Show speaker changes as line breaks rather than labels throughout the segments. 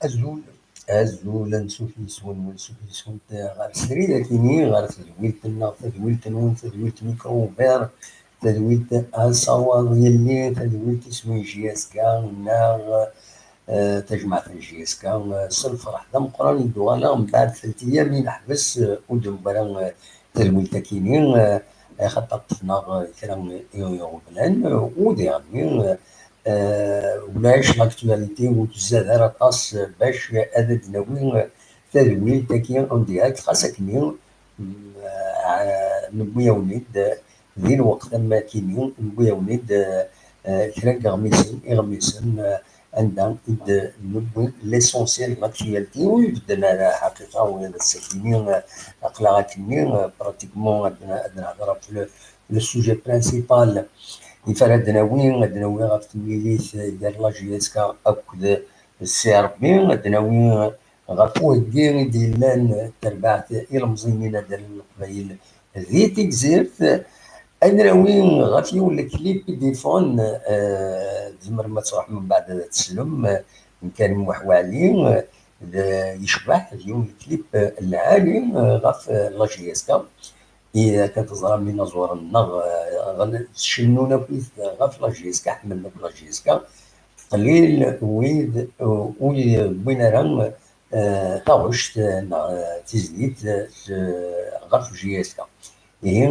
azul azul ansuf yeswan wansuf yeswan ɣer srid akini ɣer tedwilt-nneɣ tadwilt-nwen tadwilt mikrover tadwilt asawaḍ yelli tadwilt iswi JSK neɣ تجمع جيسكا الفرح ذا مقران يدوغالا من بعد 3 أيام من نحبس ودمبرا تلويل تاكينين خاطر طفنا كرا يوغبلان وديغني ولاش لاكتواليتي وتزاد راه طاس باش هذا دناوي تلويل تاكين اون ديريكت خاصك نبويا وليد ذي الوقت ما كينين نبويا وليد كرا يغميسن عندنا نبوي ليسونسيال لاكتواليتي ويبدلنا على حقيقه وهذا الساكنين اقلا كني براتيكمون نهضر في لو سوجي برينسيبال يفرد دناوي غاف تميليت ديال لا جي اس كا اكد السي ار بي دناوي غاف وهكي ديال تربعت المزينين ديال القبايل ذي تكزيرت أدراوي غاف يولي كليب ديفون زمر ما تروح من بعد تسلم إن كان موحوالي يشبح يولي كليب العالي غاف لا جي اس كا إذا كانت زرا من زور النغ شنونا بيث غاف لا جي اس كا حملنا بلا جي اس كا قليل ويد وين راه طاوشت تزنيت غاف جي اس كا هي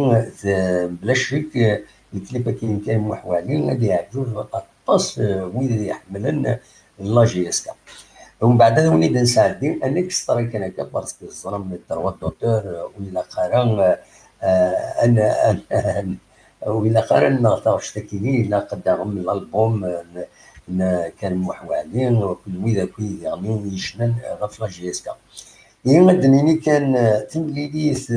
بلا شك الكليب كاين موحوالين غادي يعجبو الطاس وين يحملن لا جي اس كا ومن بعد هذا وليد نساعدين انا كستري كان هكا باسكو الظلم من الدروا دوتور ولا قرا انا ولا قرا نغطاوش تاكيني لا قدام الالبوم كان موحوالين وكل ويدا كوي يعني يشنن غاف لا جي اس كا هي غدنيني كان تمليليث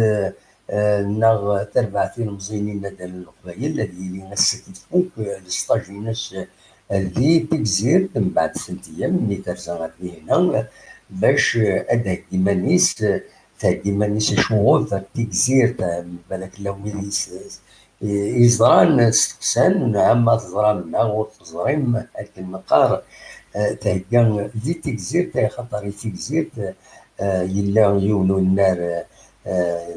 ناغ تربعتي المزينين ديال القبايل اللي نسكت فوق الستاجيناس ذي تكزير من بعد 3 أيام ملي ترزا غادي هنا باش ادهك مانيس تهدي مانيس شغل تكزير بالك لو يزران استقسان عما تزران وتزريم هاك المقار تهكا ذي تكزير خاطر تكزير يلا يولو النار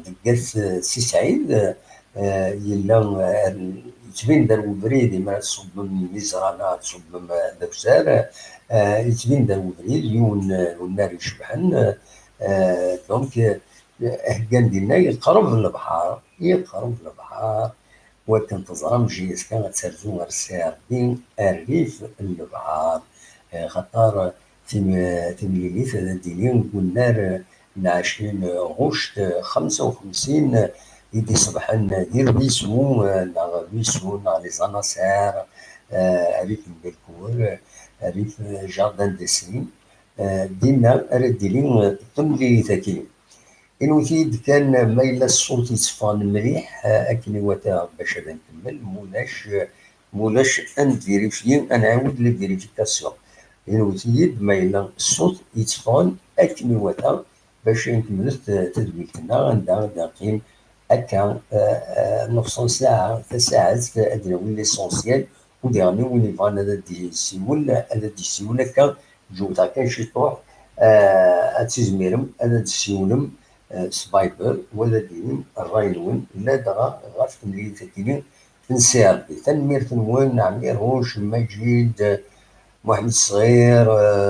دقات سي سعيد يلا يتبين دار وبريد ما تصب من مزرانة تصب من دبسار يتبين دار وبريد والنار يشبحن دونك هكان ديالنا يقرب للبحر وكان تزرم جيس كان تسرزو غير الساردين الريف البحر خاطر تمليليت هذا ديني والنار 20 غشت 55 يدي صبحنا دير ويسو ناغ لي زاناسير ريف البلكور ريف جاردان دي سين دينا رديلين تملي تاكي الوثيد كان ما إلا الصوت يتصفان مليح أكني وتا باش هذا نكمل مولاش انفيريفي نعاود لي فيريفيكاسيون الوثيد ما إلا الصوت يتصفان أكني وتا باش نكملو تدويلتنا غنبدا نقيم هكا نص ساعة 3 ساعات هاد هو ليسونسيال. وديرني وين يبغى هذا ديسيول هكا جوج كاين شي طروح تيزميرم هذا تسيولم سبايبر ولا ديني الرايلون لا دغا غاف تملي تاكيني تنسي ربي تنمير تنوين عمير هوش مجيد محمد الصغير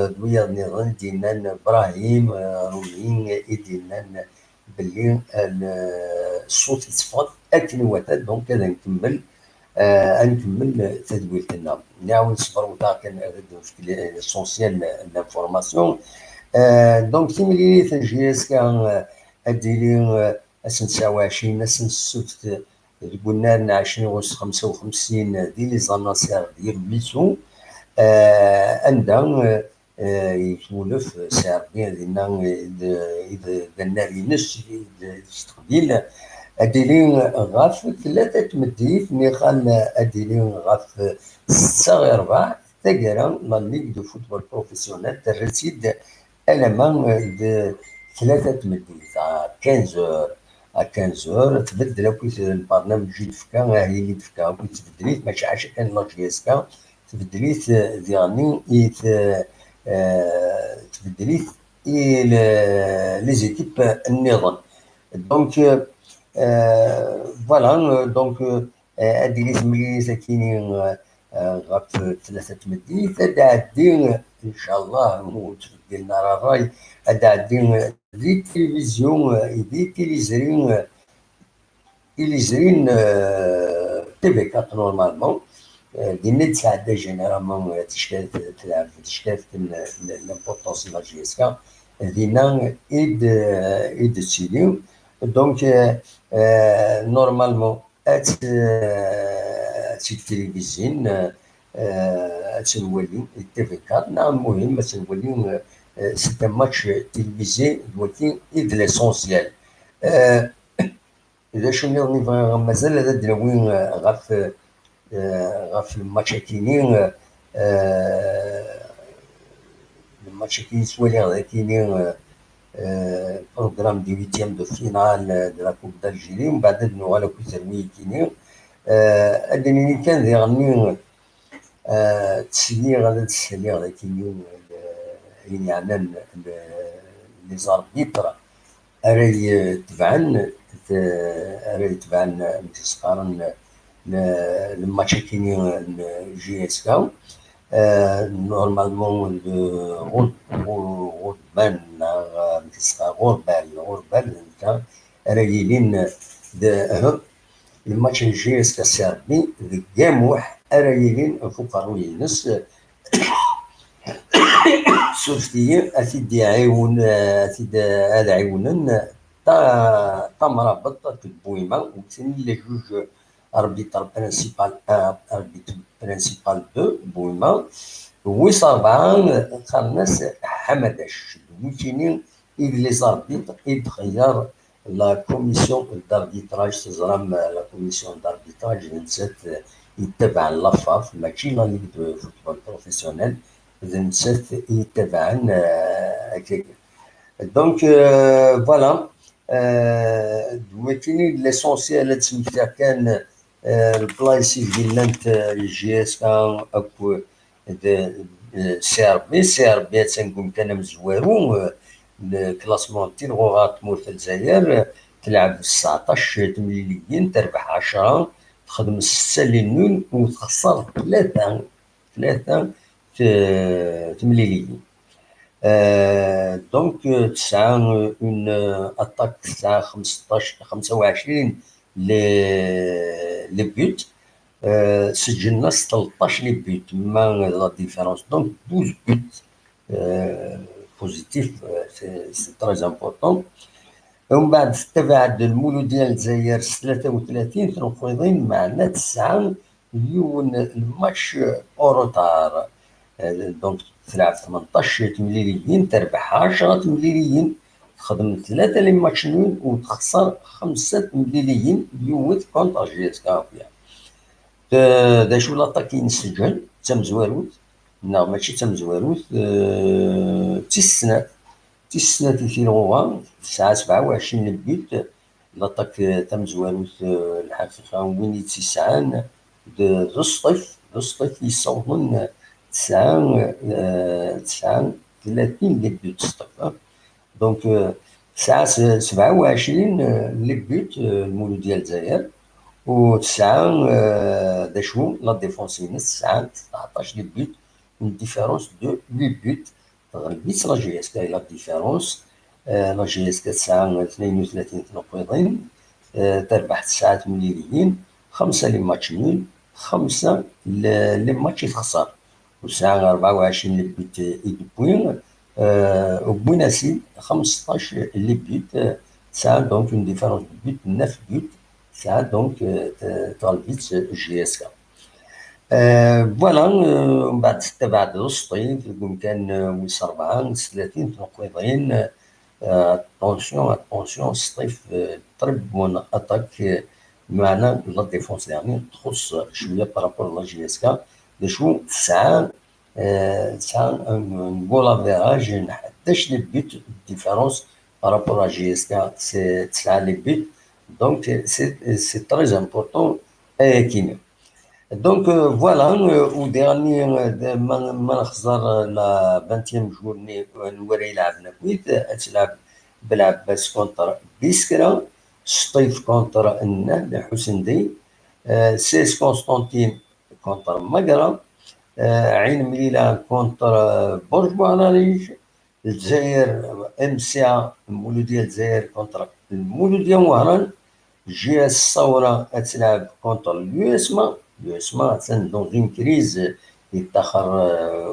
دويا نظن دينا ابراهيم رومين دينا باللي الصوت يتصفط اكن وتا دونك هذا نكمل نكمل تدويرتنا نعاود نصبر وتا كان في ليسونسيال لانفورماسيون. دونك تيملي تنجيس كان اديري اسن 29 اسن السبت قلنا 20 55 ديال لي زاناسير ديال بليسو عندها يتولف سعر ديالنا إذا نارينس يستقبل أديلين غاف 3 تمديت نيخال أديلين غاف 6 غير 4 تقرا لا ليغ دو فوتبول بروفيسيونيل ترتيد ألمان 3 تمديت 15 15 تبدل كويس البرنامج يدفكا هي اللي دفكا كويس تبدليت ماشي عاشا كان لاجيسكا تبدليت ديالني تبدليت لي زيكيب النظام. دونك فوالا دونك اديريت ملي ساكنين غاف 3 تمديت هاد عدي ان شاء الله وتبدلنا الراي هاد عدي دي التلفزيون دي تيليزرين تي في 4 نورمالمون دينا تساعد جينيرالمون تلعب تشكال لامبورطونس لا جي اس كا دينا ايد تسيليو. دونك نورمالمون التلفزيون تنولي تي في 4 نعم مهم تنولي سيت ان ماتش تلفزيون دلوقتي ايد ليسونسيال. اذا شنو نبغي مازال هذا دراوين غاف الماتشاكينين الماتشاكين سوالي كاينين بروغرام دي 8 دو فينال دو لا كوب دالجيري ومن بعد نوغالا كويسروي كاينين ادني كان ديغني تسلي غادا تسلي غادا كاينين يعني لي زاربيتر راهي تبعن تسقارن الماتش كاينين جي اس كا نورمالمون غوربان غوربال انت راهيين الماتش جي اس كا سيربي كاموح راهيين فوق نص سورتي اكيد يعاون اكيد هذا عيونن تا مرابط البويمه وثاني لي جوج اربيتر برينسيبال 1 اربيتر برينسيبال 2 بويمه وصابعان خرناس حمداش وكاينين لي زاربيتر يتخير لا كوميسيون داربيتراج تزرم لا كوميسيون داربيتراج نسات يتبع لافاف ماشي لا ليغ دو فوتبول بروفيسيونيل نسات يتبعن هكاك. دونك فوالا دويتيني ليسونسيال هاد سميتها كان البلايص ديال جي اس كا اكو سي ار بي تنقول كان مزوارو الكلاسمون تيلغو غاتمور في الجزائر تلعب 19 تمليليين تربح 10 تخدم 6 للنون وتخسر 3 تمليليين. دونك تسعة اون اتاك تسعة 15 25 لي بوت سجلنا 13 لي بوت ما لا ديفيرونس دونك 12 بوت بوزيتيف سي تري امبورطون. ومن بعد تبعد المولود ديال الجزائر 33 تنفيضين معنا 9 مليون الماتش اوروتار. دونك تلعب 18 تمليليين تربح 10 تمليليين تخدم 3 لي ماتش نول وتخسر 5 تمليليين يوت كونتر جي اس كافيا. دا شو لاطاكي نسجل تم زواروت لا ماشي تم زواروت تيسنات تيسناتي الساعة 27 البيت لاطاك تمزواروت الحقيقة وين تسعان دو الصيف يصوتون تسعة 30 لبيت الصيف دونك الساعة 27 لبيت المولود ديال الجزائر وتسعة داشو لا ديفونس ينس تسعة 19 لي بوت اون ديفيرونس دو 8 بوت تغلبيت لا جي اس كاي لا ديفيرونس لا جي اس كا تسعة 32 تنقيضين تربح تسعة تمليليين 5 لي ماتش نول 5 لي ماتش يتخسر وتسعة 24 لي بوت يدبوين وبويناسي 15 لي بوت تسعة دونك اون ديفيرونس دو بوت 9 بوت تسعة دونك تغلبيت جي اس كا فوالا من بعد ستة بعد الصيف كان ويس 4 30 تنقيضين اتونسيون الصيف طرب من اتاك بمعنى لا ديفونس يعني تخص شويه بارابور لا جي اس كا شو تسعة نقول افيراج 11 لي بيت ديفيرونس بارابور لا جي اس كا سي 9 لي بيت دونك سي تري امبورطون كيما دونك فوالا وديرني ما نخزر لا 20 جورني نوري لعبنا كويت تلعب بالعباس كونتر بيسكرا سطيف كونتر النهل حسندي سيس قسطنطين كونتر مقرا عين مليلة كونتر برج بوعراريج الجزائر ام سي مولودية الجزائر كونتر المولودية وهران جي اس الثورة تلعب كونتر اليو اس ما دون اون كريز يتاخر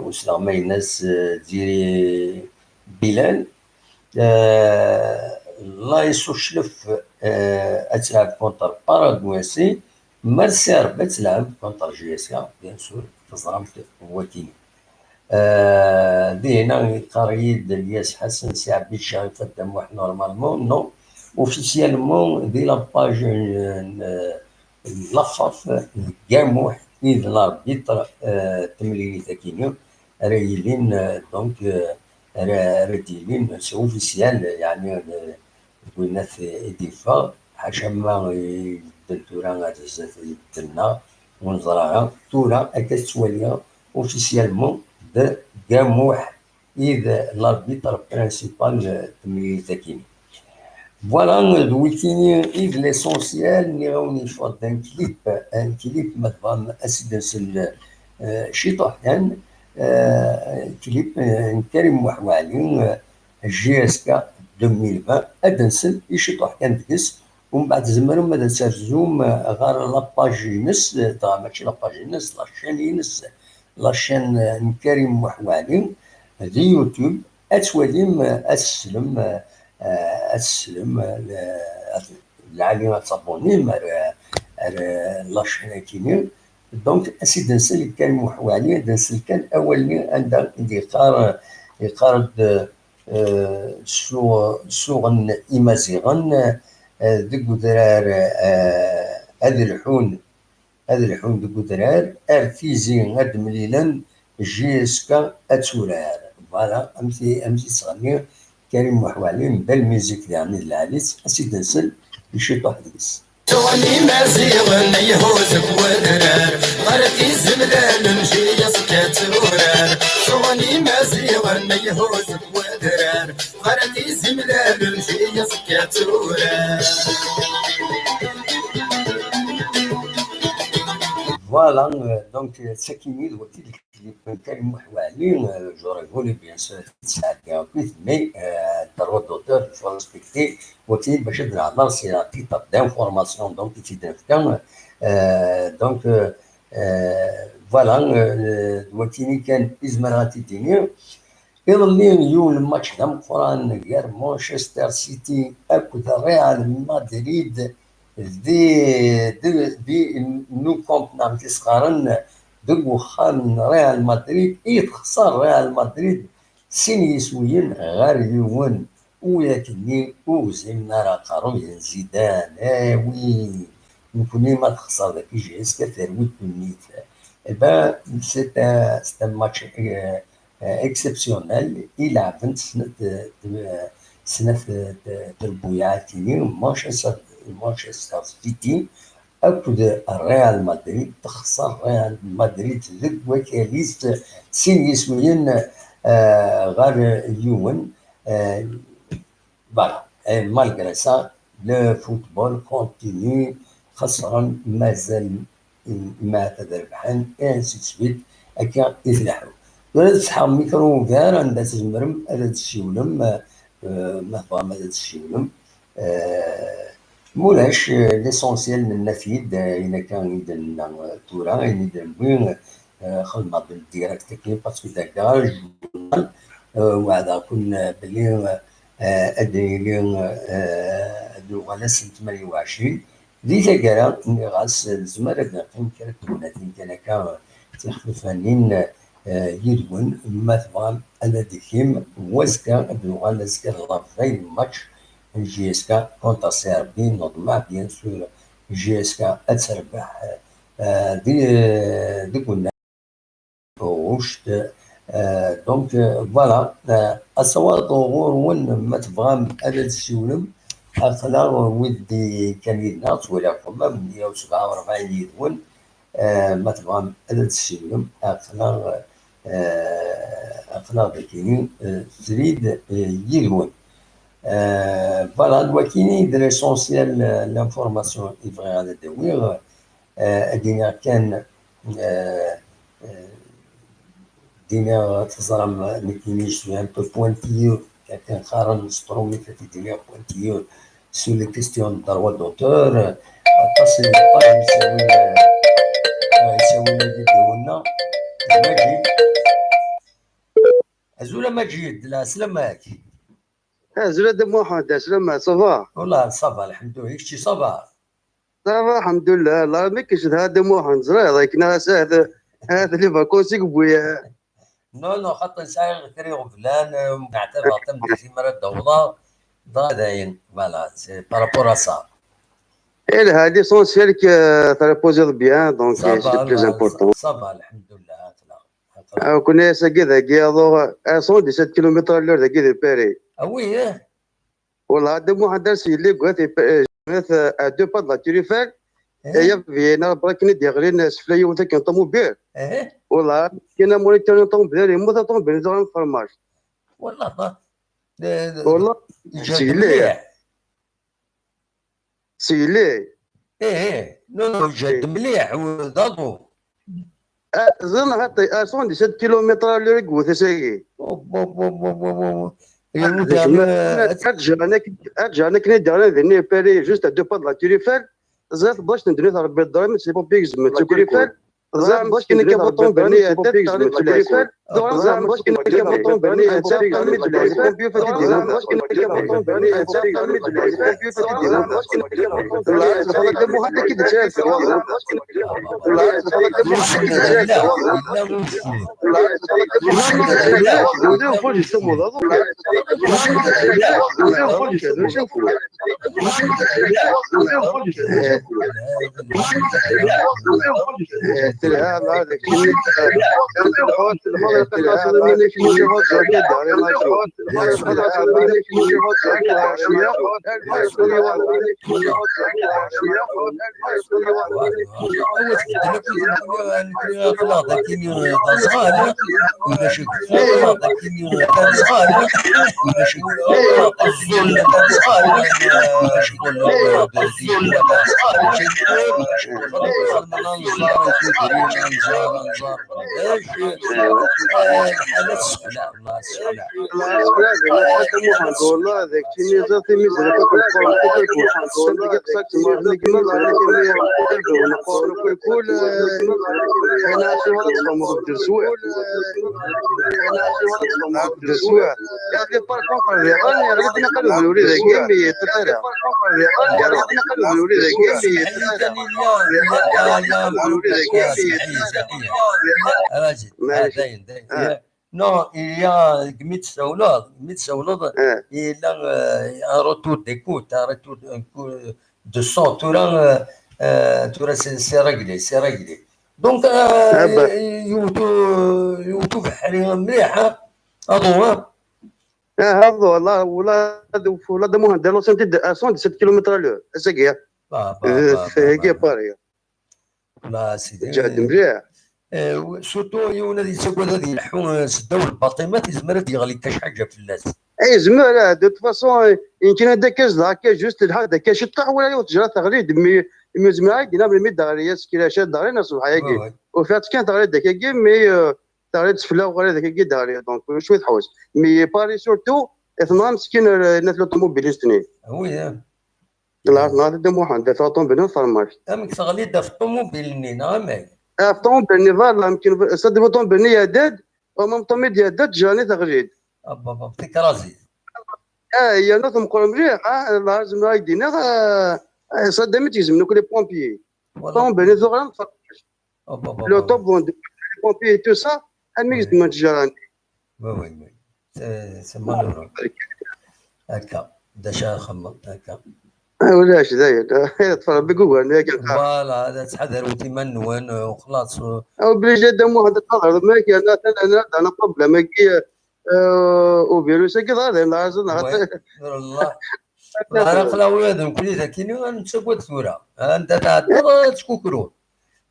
وسلا ما الناس ديري بلال لا يسوشلف تلعب كونتر باراغواسي مرسير تلعب كونتر جي اس كا بيان سور تزرمت هو كيما دي هنا قريد الياس حسن سي عبد الشافي قدام واحد نورمالمون نو اوفيسيالمون دي لاباج نلخص كاموح إذ لاربيتر تمليلي تاكينيو رايلين دونك راه سي اوفيسيال يعني قلنا في إديفا حاشا ما الدكتورة غادي يدلنا ونزرعها تورا هكا تواليها اوفيسيالمون د كاموح إذ لاربيتر برانسيبال تمليلي تاكينيو فوالا دويتيني إذ ليسونسيال ني غاوني فوت ان كليب مدفان أسد نسل شي طحيان كليب كريم وحوالي جي اس كا 2020 ادنسل يشي طحيان دكس ومن بعد زمرهم ماذا ترزوم غير لاباج ينس ماشي لاباج ينس لاشين ينس لاشين كريم وحوالي دي يوتيوب اتواليم اسلم العالي تصابوني لاشين كيني دونك اسيد نسل كان محوالي نسل كان اولي عندها يقارد سوغن إمازيغن دقو درار هذا الحون دقو درار ارتيزي غد مليلا جي اسكا اتورار فوالا امتي صغير كريم محوالين بالميزيك يعني العاليس اسيد نسل يشيط حديث
توني مازيغ يهوز بودرار غرتي زملال نمشي يسكت ورار توني مازيغ يهوز بودرار غرتي زملال نمشي يسكت ورار
فوالا دونك ساكيني الوقت اللي كان محوالين جوري هولي بيان سور تسعة كويت مي الدروا دوتور فو ريسبكتي وقت باش نهضر سي لا تيتاب دانفورماسيون دونك تيدرفكا دونك فوالا وقتيني كان إزمراتي دينير يظلي يوم الماتش دا مقران غير مانشستر سيتي اكد ريال مدريد دي نو كومب نعم تسخرن دق وخان ريال مدريد يتخسر ريال مدريد سين يسوين غير يوون ولكني وزمنا راه قروي زيدان وي نكوني ما تخسر ذاك يجي اسكا ترويت نيت با سيت ماتش اكسبسيونيل يلعب سنة البويعاتيني مانشستر سيتي أكد الريال مدريد تخسر ريال مدريد ضد وكاليس سين يسوين غير يوم فوالا مالغري سا لو فوتبول كونتينيو خسران مازال ما تربحان انسي سويت هكا يفلحوا ولا تصحى ميكرو كار عندها تجمرم هذا تشيولم ما بغا هذا تشيولم مولاش ليسونسيال النفيد إلا كان يدنا تورا يدنا بوين خدمة بالديريكت تكنيك باسكو داكا الجورنال وهذا كنا بلي أدري اللغة لا سنة 28 دي تاكرا غاس الزمر نقيم كرا توناتين كان كا تخلفانين يدون ما تبغى أنا ديكيم وزكا اللغة لا زكا غير ماتش جي اس كا كونتا سيربي نورمال بيان سور جي اس كا تربح دي كنا وشت دونك فوالا أصوات غور ون ما تبغى هذا الشيولم أخلا ودي كان يناط ولا فما من 147 يدون ما تبغى هذا الشيولم أخلا بكيني تريد يدون فوالا الوكيني ليسونسيال لانفورماسيون يبغي هذا الدوير أدينا كان دينا تزرم نكيني شويه ان بو بوانتيو كان خارن سترومي كي دينا بوانتيو سو لي كيستيون دروا دوتور باسي يساوي فيديونا ماجيد ازولا ماجيد لا سلامك
زولا دم واحد سلامة صافا
والله صافا الحمد لله شتي صافا
صافا الحمد لله الله ما كاينش هذا دم واحد زرا ضيك ناس هذا اللي فاكونسي بويا
نو خاطر نساير كري غفلان نعتبر تمدي في مرة دوضة داين فوالا سي بارابور ا سا
ايه هذه ليسونسيال ترى بوزي بيان دونك سي بلوز امبورطون
صافا الحمد لله
كنا ساكي كياضو 117 كيلومتر لور ذاكي دي باري
وي
والله دم واحد درس اللي قلت دو با لا توريفال هي فيينا براكني ديغلين سفلاي وانت كان طوموبيل والله كاين موريتاني طوموبيل يموت طوموبيل زعما فرماج
والله
والله سيلي
ايه نو جد مليح ضغطو
زين حتى 117 كيلومتر اللي قوت ساكي اجانا كنا دارنا ذني باري جوست دو با لا توريفال زاد باش ندير ربي الضرب سي بون بيكز من توريفال زعما باش كنا كابوطون بني توريفال زعما باش كنا كابوطون بني هذاك والله ذاك شنو زاتي ميزه كل انا شو هذا الصمود الدسوع هذه باركون الرياض غادي نقلب الوليد كيمي تفرع غادي نقلب الوليد كيمي
Non, il y a Gmitsaoulad, il a un retour d'écoute, un retour de son, tout là, c'est réglé, c'est réglé. دونك
با
يوتو بحري مليح هذو.
هذا والله ولا دمو هندلو 117 كيلومتر لو اسكيا
با با با با
هيك
با
باريا
لا سيدي.
جاد مليح.
سورتو يولاد يسوقوا هذه يلحون سداو الباطيمات يزمر يغلي كاش حاجه في الناس.
اي زمر دو فاسون يمكن هذاك هكا جوست هذاك شطح ولا يوتجرا تغريد مي زمر دينا بالمي داريا سكيلا شاد دارينا صباح ياكي وفات كان تغريد داك ياكي مي تغريد سفلا وغير داك ياكي داريا دونك شويه حوايج مي باري سورتو اثنان مسكين الناس الاوتوموبيليستني
وي
لا ناضي دم واحد دافع طوموبيل فرماش
امك تغلي دا في الطوموبيل نينا ماي
في طوموبيل فوالا يمكن صدق طوموبيل يداد ومام طوموبيل يداد جاني تغريد
ابا تكرازي
هي نوث مقول مليح لازم هايدينا صدمت يلزمنا كل بومبيي طوموبيل ثغرا لو توب بوند بومبيي تو سا المي يلزم تجاراني
وي سما هكا دا شاخم هكا
ولاش زايد تفرج بقوه هيك
فوالا هذا تحذر وتمنون وخلاص
او بلي دم واحد القرار ما كان انا بروبليم كي وفيروس كذا لازم
والله انا خلاويادهم كليتها كينو نتسوق ثوره انت تعذر تكوكرو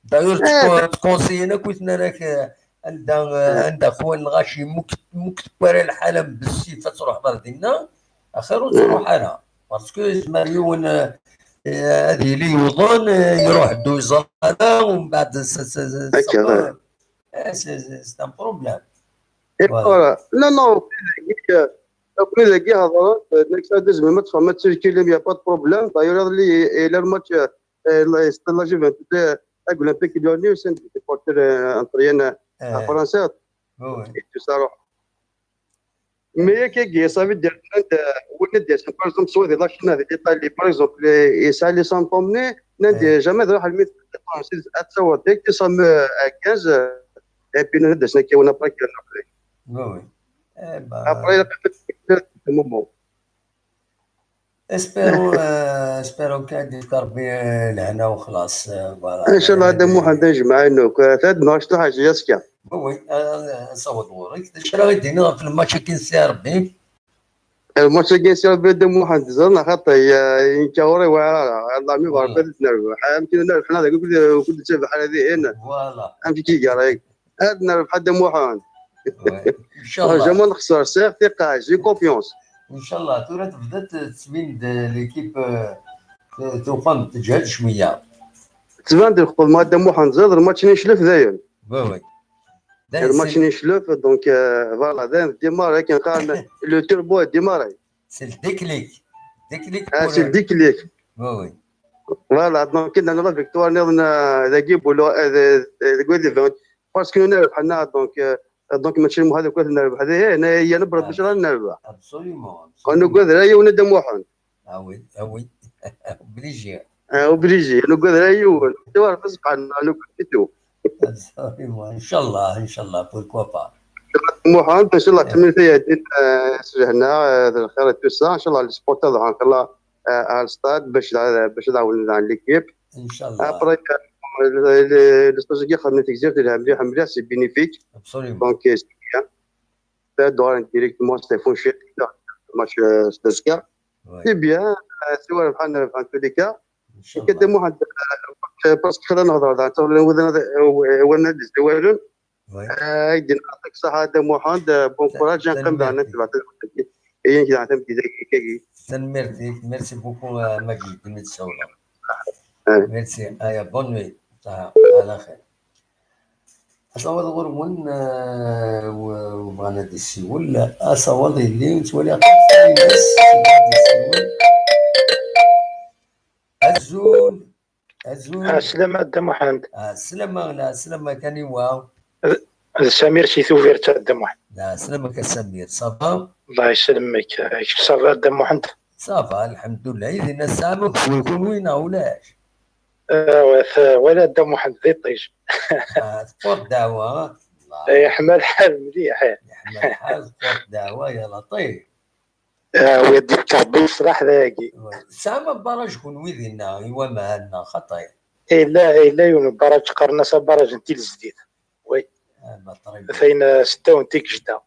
داير تكونسينا كنتنا لك عند خوان الغاشي مكتبر الحاله بالسيفه تروح بردنا اخر تروح انا باسكو يسمعون هذه اللي يوضن يروح دو زلاله ومن بعد سي ان بروبليم.
لا نو après la guerre next deuxième match ما تسجل il y a pas de problème d'ailleurs le match c'était la Juventus olympique lyonnais c'est des porteurs entraîneurs français et tout ça mais كي ça veut dire ولد par exemple soit des lâches des par exemple et ça les sont emmenés n'a jamais راح الميت تصور ديك تصم 15 et puis nous descendons qui on a pas que
oui
après le moment
اسبيرو كان يذكر به الهنا وخلاص
ان شاء الله هذا مو حد يجمع انه ثلاث ناشطه حاجه يسكا
وي صوت وريك شرا يدينا في الماتش كي نسي ربي
الماتش كي نسي ربي دم واحد زرنا خطي ينكوري والله مي بارك نربح يمكن نربح هذا كنت تشوف الحاله هذه هنا
فوالا
امشي كي قال هذا نربح حد موحان
ان شاء الله
جمال نخسر سير ثقه جي كونفيونس
ان شاء الله تورات بدات تبين ليكيب توفان تجهد شويه
تبان الخطوط ما دام واحد زاد الماتش نشلف داير
وي
الماتش نشلف دونك فوالا داير ديمار كان قال لو توربو ديمار
سي الديكليك
سي الديكليك
وي
فوالا دونك كنا نرى فيكتوار نظن ذاكيب ولا تقول لي باسكو نربح حنا دونك ماتش هذا كل نربح هذه هنا هي نبرد باش نربح
ابسوليومون
نقول راهي وندم واحد
وي بليجي
وبريجي نقول راهي ونتوار بس قعدنا نكتو
ان شاء الله بوركوا با
محمد ان شاء الله تمنيت سجلنا الخير توسع ان شاء الله السبورت هذا ان شاء الله على الاستاد باش نعاون على ليكيب
ان شاء الله
ابري الاستراتيجيه خدمه تكزيرت لها مليح سي بينيفيك
ابسوليومون
دونك سي بيان دور ديريكتومون ستيفون شيك ماتش ستاسكا سي بيان سواء بحال في توليكا كدموا واحد باسكو خلينا نهضروا على وانا الزوالون يدير نعطيك الصحه دم واحد بون كوراج نقم معنا هي كي نعتمد كي
ميرسي بوكو ماجد متسوله ميرسي ايا بون نوي على خير اصوات غرمون وبغانا دي السيول اصوات اللي نتولي الناس الزول
السلامة دم واحد
السلامة كان واو
سمير شي ثوفير تاع دم واحد
لا سلامك سمير صافا
الله يسلمك صافا دم واحد
صافا الحمد لله إذا الناس سامك ويكون وين ولاش
ولا دم واحد ذي طيش
تفوت دعوة
يحمل الحال مليح
يحمل الحال تفوت دعوة يا لطيف
ويديك تعبي الصراح ذاكي
سامة براج كون ويذنا ايوا مالنا خطير
إلا يونبرا تقرنا سبارج نتي الجديد وي فين 96 جدة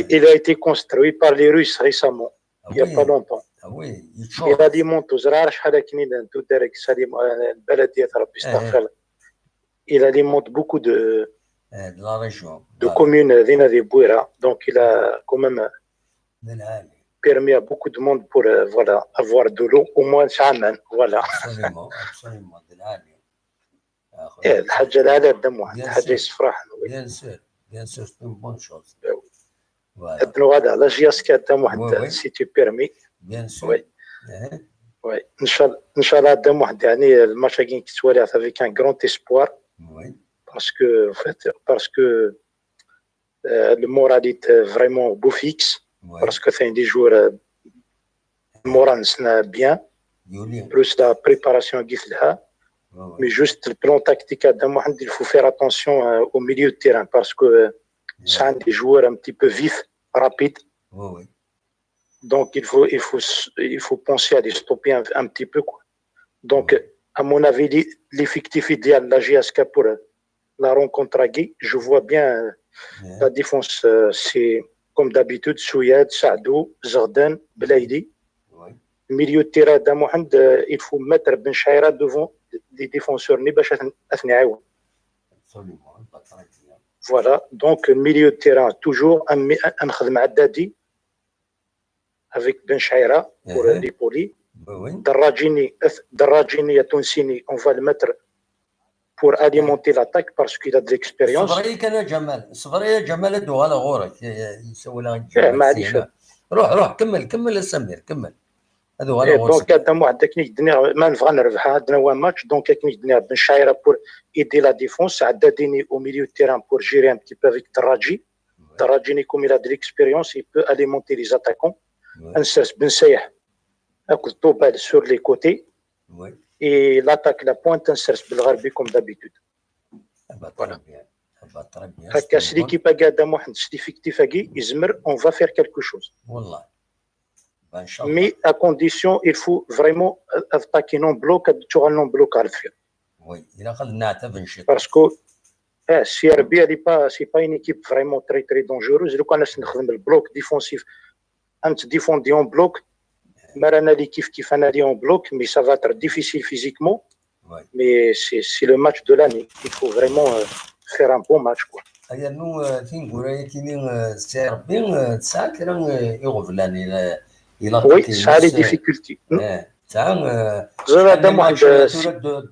il a été construit par les Russes récemment il y a pas longtemps il alimente زرار شحال كاينين ندو دارك سالي البلدية ربي يستغفر il alimente beaucoup de communes دينا دي بويرة donc il a quand même permis à beaucoup de monde pour voilà avoir de l'eau au moins شعما voilà الحاجة العالية الدم واحد حاجة يسفرح
bien sûr c'est une bonne chose
هادنو غادا على جياسكا الدم واحد سي تو بيرمي
bien sûr
وي ان شاء الله الدم واحد يعني الماتش كاين كتوالي افيك ان غران اسبوار parce que le moral est vraiment beau fixe parce que c'est des joueurs moral bien plus la préparation قلت لها mais juste le plan tactique il faut faire attention au milieu de terrain parce que c'est des joueurs un petit peu vifs rapides donc il faut penser à les stopper un petit peu quoi. Donc à mon avis l'effectif idéal de la GSK pour la rencontre à Guy, je vois bien la défense c'est comme d'habitude Souyad, Saadou, Zardan, Belaïdi. Milieu de terrain d'Amohand, il faut mettre Ben Chaira devant les défenseurs voilà, donc milieu de terrain toujours un khadm Haddadi avec Ben Chaira pour l'épauler. Darrajini à Tonsini, on va le mettre pour alimenter l'attaque parce qu'il a de l'expérience.
صفرية جمال الدوغال غورك يسوي لها
معليش
روح كمل السمير كمل
دونك هذا واحد تكنيك دنيا ما نبغى نربح عندنا هو ماتش دونك تكنيك دنيا بن شايره بور ايدي لا ديفونس عداديني او ميليو تيران بور جيري ان بتي بو افيك دراجيني كوم الى دي ليكسبيريونس يبو اليمونتي لي زاتاكون انسرس بن سايح اكل طوبال سور لي كوتي اي لاتاك لا بوينت انسرس بالغربي كوم دابيتود هكا سي ليكيب قاعده واحد ستيفيكتيف كي يزمر اون فا فير كالكو شوز
والله
mais à condition il faut vraiment attaquer non bloc tu as non bloc à le faire
oui il a نعتبر
parce que CRB elle c'est pas une équipe vraiment très très dangereuse لو كان نخدم البلوك ديفونسيف انت ديفوندي اون بلوك مرنا لي كيف انا لي اون بلوك mais ça va être difficile physiquement mais c'est le match de l'année il faut vraiment faire un bon match quoi
هيا نو تنقول كاينين سيربين ساعات راه يغفلاني
Oui, ça a les difficultés.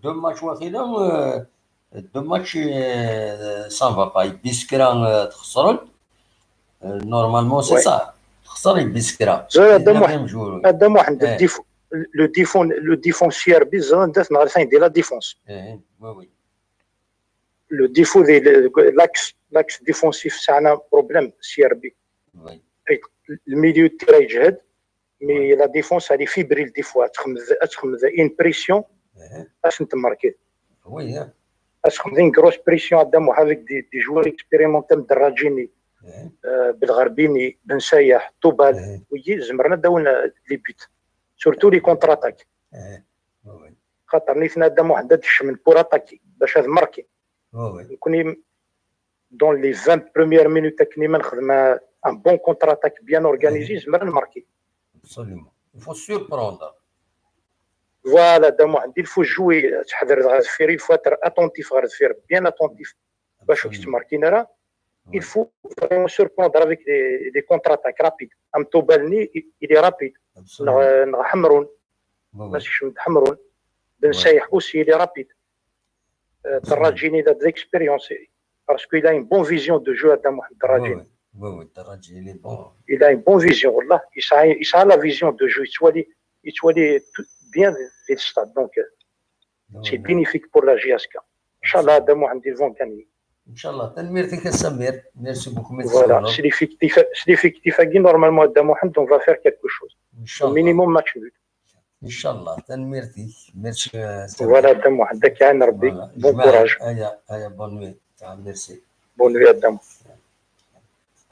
Deux matchs واخيرا deux matchs ça va pas بيسكرا تخسرن normalement c'est ça خسر بيسكرا
هذا واحد le défenseur bizarre داف نهار ثاني ديال لا ديفونس
وي
le défaut de l'axe défensif c'est un problème CRB le milieu de terrain يجهد mais la défense elle est fébrile des fois تخمد une pression باش نتماركي
oui
تخمد une grosse pression قدام avec des joueurs expérimentés مدراجيني بالغربيني بن سايح طوبال ويجي زمرنا داولنا لي بيت سورتو لي كونتر اتاك خاطر نيتنا قدام واحد الشمن بور اتاكي باش هذا ماركي نكوني دون لي 20 premières minutes كني ما نخدم ان بون كونتر اتاك بيان اورغانيزي زمرنا ماركي
absolument il faut surprendre
voilà دام واحد il faut jouer تحضر غادفير il faut être attentif غادفير bien attentif باش كي تماركينا راه il faut vraiment surprendre avec des contre-attaques rapides ام توبالني il est rapide نحمرون ماشي شمد حمرون بن سايح aussi il est rapide الدراجيني دا l'expérience parce qu'il a une bonne vision de jeu هذا واحد الدراجيني
oui الدراجيني il est bon
il a une bonne vision والله il a la vision de jeu il soit bien في الستاد donc c'est bénéfique pour la GSK ان شاء الله هذا واحد ils vont gagner
ان شاء الله تنميرتك السمير ميرسي بوكو
voilà c'est l'effectif qui normalement هذا واحد on va faire quelque chose
ان شاء الله
minimum match nul
ان شاء الله تنميرتي ميرسي
voilà هذا واحد داك يعين ربي bon courage
هيا بون نوي ميرسي
bonne nuit هذا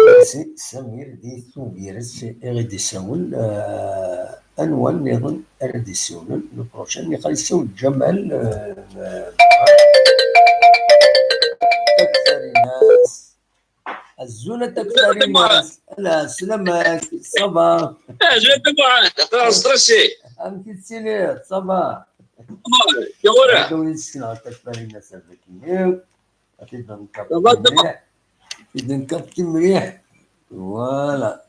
ميرسي سمير دي ثوبيرس اغيدي ساول انوان نظن اديسيونال لو بروشان يخلصوا الجمال تكثر الناس الزونة تكثر الناس لا سلامك صباح
جات معاه ستريسي
أمكي تسيني صباح
يا ورا
دوني السنة تكثر الناس هذاك إذا نكبت مليح إذا نكبت مليح فوالا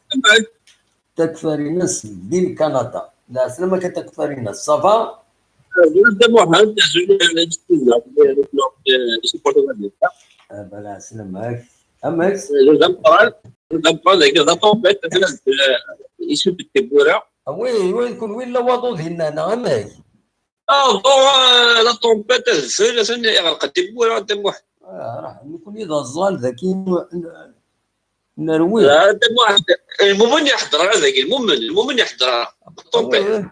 تكثر الناس دين كندا لا سلامك تكثر الناس صباح
جات معاه
بلا سلامك أمكس وين يكون وين لواطو هنا أمك
لا طومبيت الفيل يغرق التبوره دموح
راح نكون إذا الظال ذاكي نروي
دموح المؤمن يحضر هذاك المؤمن يحضر الطومبيت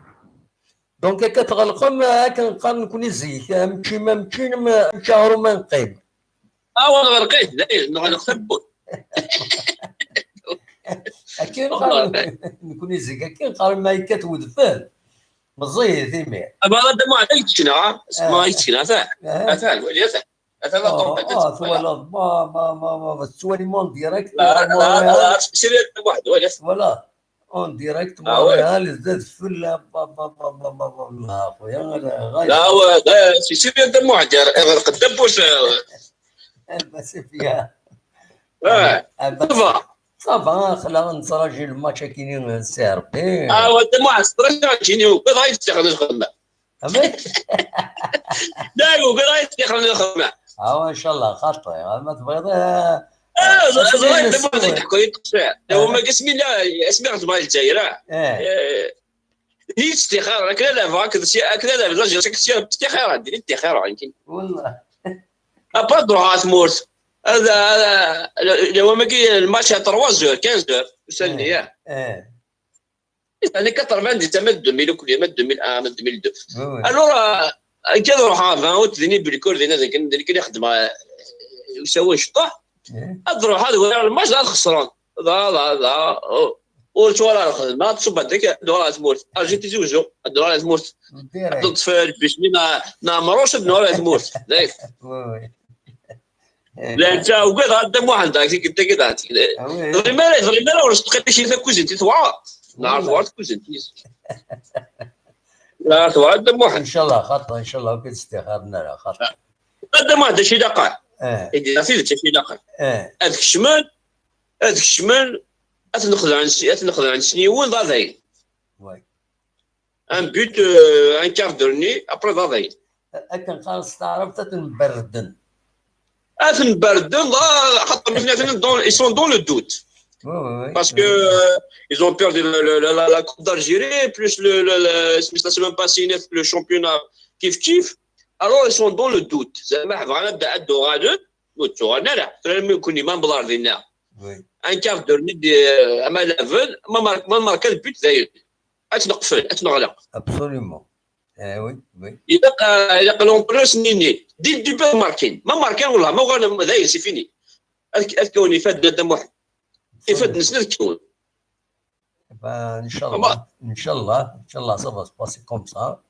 دونك كتغلقهم كنقال نكون زيك مشي ما شهر ما نقيم
وانا غرقيت لا نغلق تبوت
أكيد نكون زيك أكيد قال ما يكتود فهم مزيد ثيمي
أبغى دموع تيجينا اسمها يجينا أثال ولي أثال الطومبيت
ولا ما سوالي مون ديريكت
لا سيريت واحد
ولا اون ديريكت مونريال زاد فل خويا
لا هو سيريت دموع غرق الدبوس
بس فيها صافا خلا نتراجي الماتش كاينين سيربي
دموع ستراجيني وكذا يستخدم الخدمه لا وكذا يستخدم الخدمه
ان شاء الله خاطر ما تبغي
زريت دموع تحكوا يتقصى هما قسمي لا اسمي غزمه الجزائر هي استخاره كذا لا فاك كذا لا لا استخاره ديري استخاره يمكن
والله
ابا دروغات مورت هذا لو ما كاين الماتش 3 زور 15 زور وسالني ياه يعني 80 تمد 2000 كل يوم 2001 2002 الور كذا روح فاوت ذني بالكور ذي ناس كان يخدم يسوي شطح اضرب هذا الماتش هذا خسران لا ولا الخدمه تصب هذيك دولار مورت جيتي زوجو دولار مورت تطفل باش نامروش دولار مورت ذاك لا انت وقال هذا مو عندك كنت كذا ضريمه ولا تقيت شي كوزينتي توا نعرف واحد كوزينتي لا توا دمو
ان شاء الله خاطر ان شاء الله كي استخارنا لا خاطر
دمو هذا شي دقائق يدير في شي دقائق هذاك الشمال أتنخذ عن سنيون ضاضين ان بوت ان كارت دورني ابري ضاضين
اكن خلاص تعرف تنبردن
بردن حتى مثلا ils sont dans le doute parce que ils ont perdu la coupe d'Algérie plus ça s'est même pas signé le championnat kif alors ils sont dans le doute زعما بغينا نبدا الدوغاج وتوغانا لا يكون ما بلاردينا ان كارت دورني اما لافل ما مارك البوت زايد اتنغلق
ابسوليومون وي
إذا قالوا بلوس نيني دي الديبي ماركين ما ماركين والله ما غانا داير سي فيني الكون يفاد دم واحد يفاد نسنا الكون
ان شاء الله ان شاء الله ça va se passer comme ça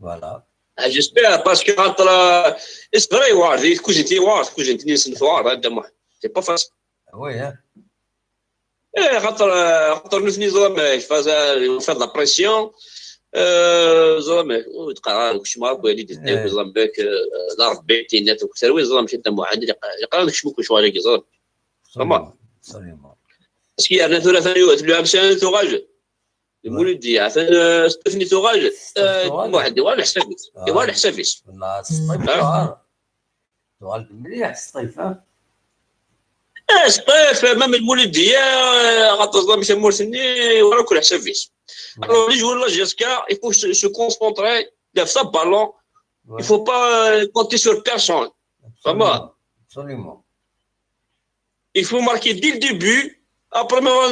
voilà
j'espère parce que خاطر it's very hard كوزينتي نسن ثوار هذا دم واحد سي با فاسيل
وي
خاطر نسني ظلم فاز لا بريسيون ظلم وتقرا كش ما بغى يدير ظلم بك ضرب بيتينات وكسروي ظلم شي دم واحد يقرا لك شموك شوالي ظلم
سليمان
اسكي انا ثلاثه يوم سنه تغاج المولدي عفن ستفني تغاج واحد ولا حسابيس
والله الصيف مليح الصيف
الصيف امام المولديه غتظلم شي مرسني ورا كل حسابيس Alors, les joueurs de la GSK, il faut se concentrer, faire ça ballon. Il ne faut pas compter sur personne. Vraiment.
Absolument.
Il faut marquer dès le début. Après, on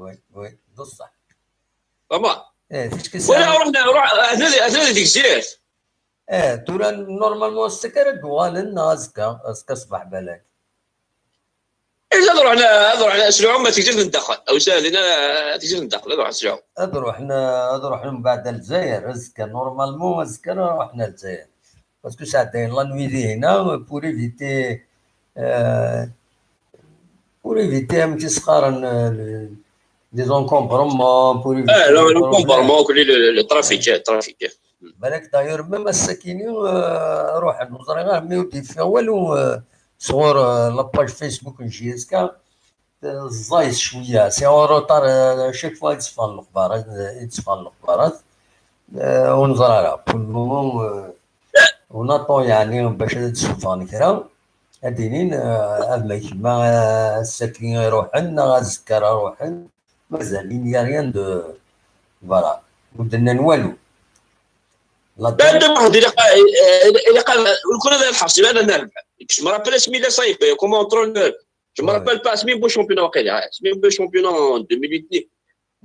oui, بصح.
Vraiment. ولا هذا ديك الجهات.
تورا نورمالمون السكر دوال الناس كا صباح بالك.
إذا رحنا سلعوا ما تقدرش ندخل أو سهل هنا تقدر ندخل هذا سلعوا.
هذا رحنا من بعد الجزائر زكا نورمالمون زكا رحنا للجزائر باسكو ساعتين لا نويدي هنا بور ايفيتي un petit سقارن دي زونكومبرومون بور ايفيتي
الكومبارمون كل الترافيك
بالك داير ميم الساكنين روح نوزري غير ميودي فيها والو صور لاباج فيسبوك نجي زكا زايز شويه سي اون روطار شيك فوا يتصفى الاخبارات ونزرعها كل مومون ونطو يعني باش تشوفان كرا هادينين اما كيما الساكنين يروحن الزكار يروحن مازالين يا ريان دو فوالا مدنا والو
بعد واحد إلا قال كون هذا الحاصل انا نربح je me rappelle اسمي صايب كومون انترونور je me rappelle pas اسمي بو شامبيون واقيلا اسمي بو شامبيون 2008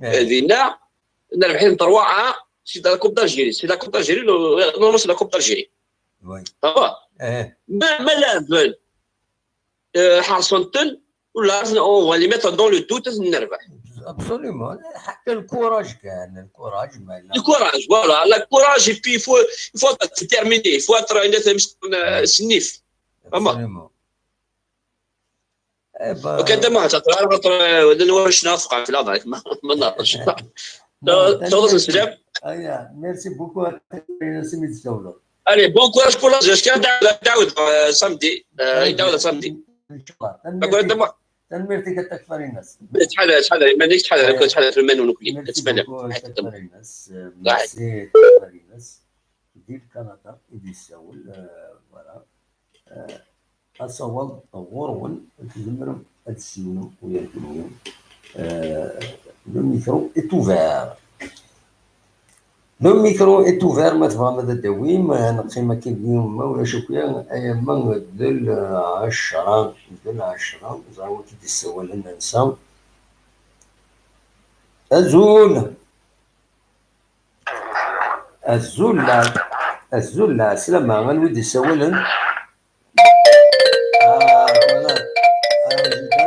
هذينا نربحين 3 سي لا كوب دالجيري سي لا كوب دالجيري نو سي لا كوب دالجيري
وي
ما لافل حاصلتن ولا اون لي ميتر دون لو توت نربح
ابسوليومون حتى الكوراج كان الكوراج
الكوراج فوالا لا كوراج اي بي فو تيرميني فو اتر سنيف
ابسوليومون
وكان ما تطلع واش نافقه في الهضره ما ناقص تفضل السلام
ميرسي بوكو سميت الدوله
الي بون كوراج بور لا تعاود سامدي يتعاود سامدي
ان شاء الله تنميرتي كتكفر الناس
شحال مانيش شحال في المنون وكلي تتمنى
كتكفر الناس ميرسي كتكفر الناس ديال كندا اللي ساول فوالا أصوات غرون تزمرم أتسيون ويركنون لو ميكرو est ouvert لو ميكرو est ouvert ما تبغى ماذا دويم نقي ما كاين اليوم ما ولا شويه أيام دل 10 زعما كي تسوى لنا نسا الزول لا سلامة غنود يسوى لنا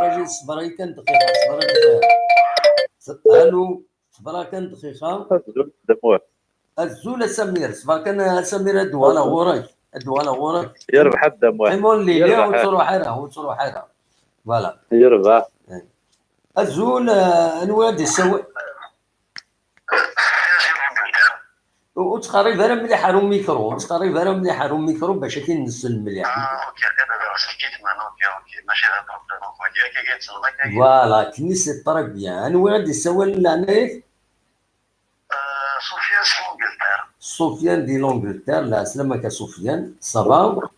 درجة صبرا كان دقيقة الو صبرا كان دقيقة الزول سمير صبرا كان سمير الدواله غوراك
يربح الدم
حيمون ليلي وتصرو حيرة فوالا
يربح
الزول الواد يسوي وتقريب انا مليح حارو ميكرو باش كينزل مليح فوالا كنيسة الطريق بيان انا واد يسوي لنا هنايا سفيان دي لونجلتير لا سلامك سفيان صافا
الله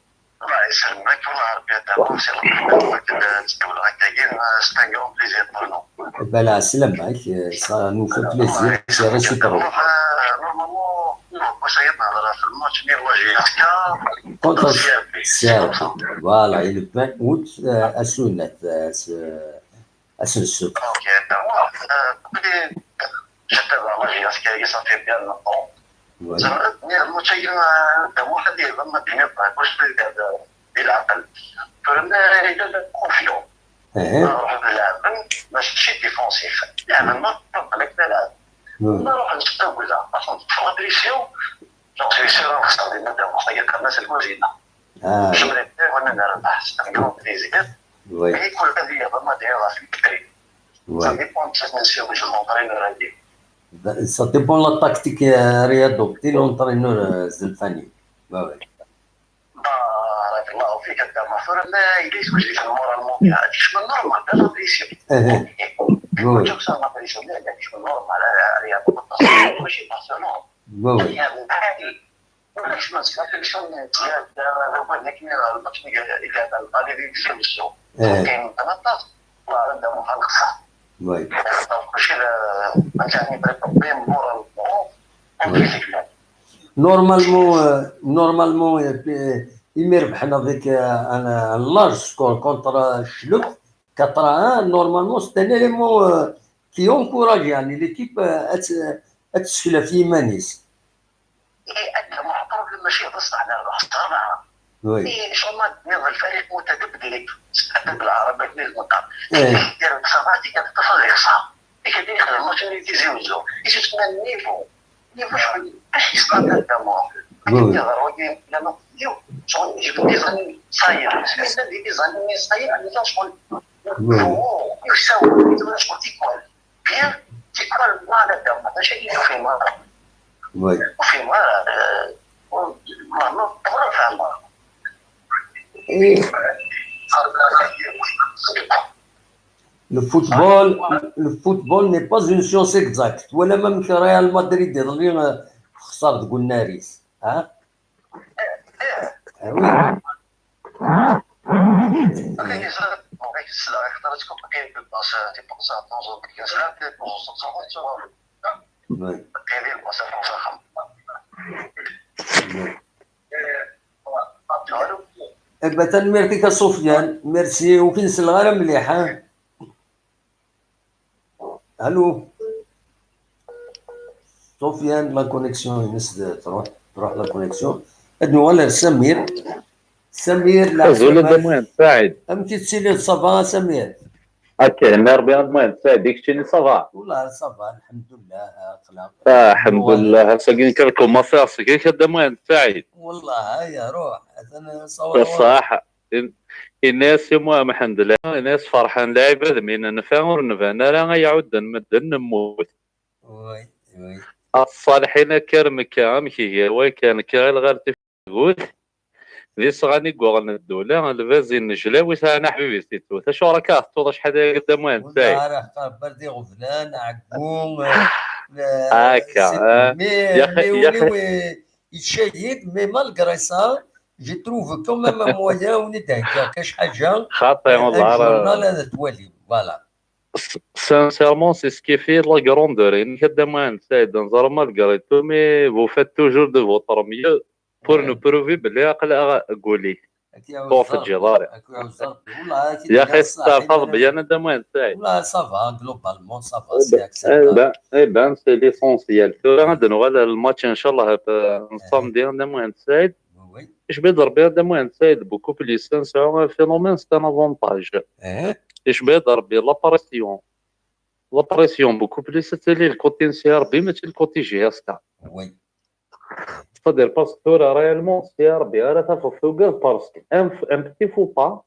يسلمك والله ربي يدعمك سي الله تدول هكاكين سي ان غران بليزير بور نو
بلا سلامك سا نو في بليزير سي ريسيبروك
واش ينهضر في الماتش مير واجي
كونتر سير فوالا il peut out اسونات اسنسو
اوكي دابا جتا واجي اسكاي صافي بيان نو زعما الماتش دابا واحد يهضر بين واش بالعقل فرنا الى كونفيون نروح نلعب ماشي ديفونسيف يعني ما نطلق نلعب نروح نستوعب عشان تفادريسيون جون سي سير نستخدم ماده مخيطه الناس الكوزينه جمله وانا نربح نستخدم بليزير وي كل هذه ما دايره في الكري ça dépend de cette mission باش l'entraîneur عندي
ça dépend la tactique رياضو تي l'entraîneur زلفاني باوي
بارك الله فيك انت فرنا يديس واش في المورالمون هاديش من نورمال لا بريسيون جو سا لا بريسيون لا هاديش من نورمال رياضه التصوير ماشي بارسونال
باوي
عادي واش ما تفكرش لو لكن الماتش اللي هذا القادرين يسلسوا كاين 13 وعندهم محلقه
وي
واش يعني بريبين مورالمون
نورمالمون يمي ربحنا ديك انا لارج سكور كونتر شلوك 4-1 نورمالمون سيت ان اليمون كي اونكوراج يعني ليكيب اتسفل في مانيس
انت محترم ماشي بصح على الصراحه شغل ما الفريق متدبلك تحدد بالعربي كنيز مطار دير صافاتي كتصل يخسر كيدير يخدم الماتش اللي تيزيوزو يشوف النيفو شغل باش يسقط هذا كيدير لانه شغل يجيب دي زاني صاير دي زاني صاير عندنا شغل هو يساوي شغل تيكوال بيان تيكوال ما هذا ما شيء في مره وفي مره ما فاهم
Le football n'est pas une science exacte. ولا même que Real Madrid يضل خسر تقول ناريس ها؟ oui. تنميرتك سفيان ميرسي وكنسل غير مليح ها الو سفيان لا كونيكسيون الناس تروح لا كونيكسيون ادنو ولا سمير لا
زول المهم سعيد
امتي تسيلي صافا سمير
اوكي نربي المهم سعيد ديك شنو صافا
والله صافا الحمد لله اخلاق
الحمد لله هسه كنكون ما فيرس كيف المهم سعيد
والله يا روح انا صور
الصراحه الناس المهم الحمد لله الناس فرحان لاعب من نفاور نفانا لا يعود نمدن نموت
وي
الصالحين كرم كام كي وي كان كاين غير تقول ذي صغاني قوغن الدولة الفازي النجلاوي انا حبيبي سيتو تا شو راك توضح شحال قدام وين ساي
راه بردي غفلان عقوم
هكا
يا اخي يشيد مي مالغري سا جي تروف كوميم مويان وندهك كاش حاجه
خاطي والله
راه توالي فوالا
سانسيرمون سي سكي في لا غروندور ان قدام وين ساي نزار مالغري تو مي فو فات توجور دو فوتر ميو بور نو بروفي بلي عقل قولي طوف الجدار يا اخي استفاد بيان دموين تاعي
لا صافا جلوبالمون صافا سي اكسبتابل
بان سي ليسونسيال تو غادي على الماتش ان شاء الله نصام ديال دموين سعيد اش بيضرب بها دموين سعيد بوكو بليس سان فينومين سي ان افونتاج اش بيضرب لابريسيون بوكو بليس تالي الكوتي سي ار بي ماشي الكوتي جي اس كا
وي
c'est-à-dire parce que réellement c'est ربي راه تفوقات باسكو ان بتي فو با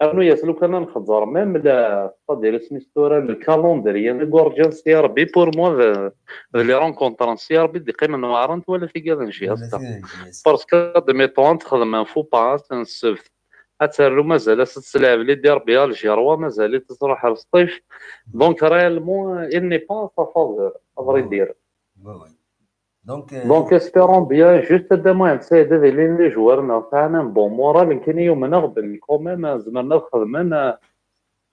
انو يسلو كان نخزر ميم لا c'est-à-dire سميتو الكالندري انا غورجان سي ربي بور موا لي رونكونطر سي ربي دي قيمه نوارنت ولا في كذا نجي هسه باسكو دمي طون تخدم ان فو با تنسفت اتسرو مازال تتلعب لي دير بها الجروه مازال تروح للصيف دونك ريالمون اني با فافور افري دير دونك اسبيرون بيان جوست هذا المهم سيد هذا لي جوارنا تاعنا بون مورال كاين يومنا قبل كوميم زعما نخدم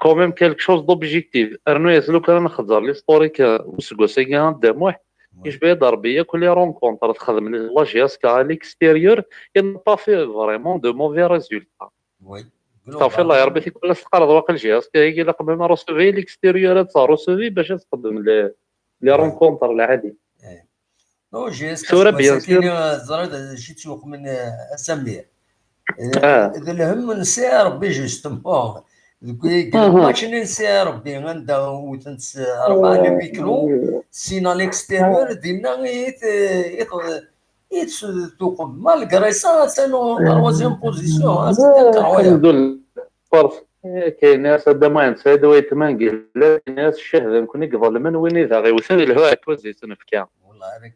كوميم كالك شوز دوبجيكتيف ارنو يسلو كان نخزر لي ستوريك وسكو سيغان دموح يشبه ضربيه كل رونكونتر تخدم لا جياس كا ليكستيريور ين با في فريمون دو موفي ريزولتا
وي
صافي الله يربي فيك كل استقرض واقع الجهاز كي لا قبل ما روسوفي ليكستيريور صار روسوفي باش تقدم لي رونكونتر العادي
نو جي سورة بيان سور زرد شي تسوق من سمير اذا الهم نسي ربي جوستومون ماتش نسي ربي غندا وتنس 4 ميكرو سينا ليكستيريور دينا يت توقف مالغري سا سانو تروازيام بوزيسيون
الحمد لله فرص كاين ناس هذا ما نسى دوي تمانقي لا ناس الشهد نكون يقبل من وين اذا غيوثن الهواء توزي سنفكا
والله راك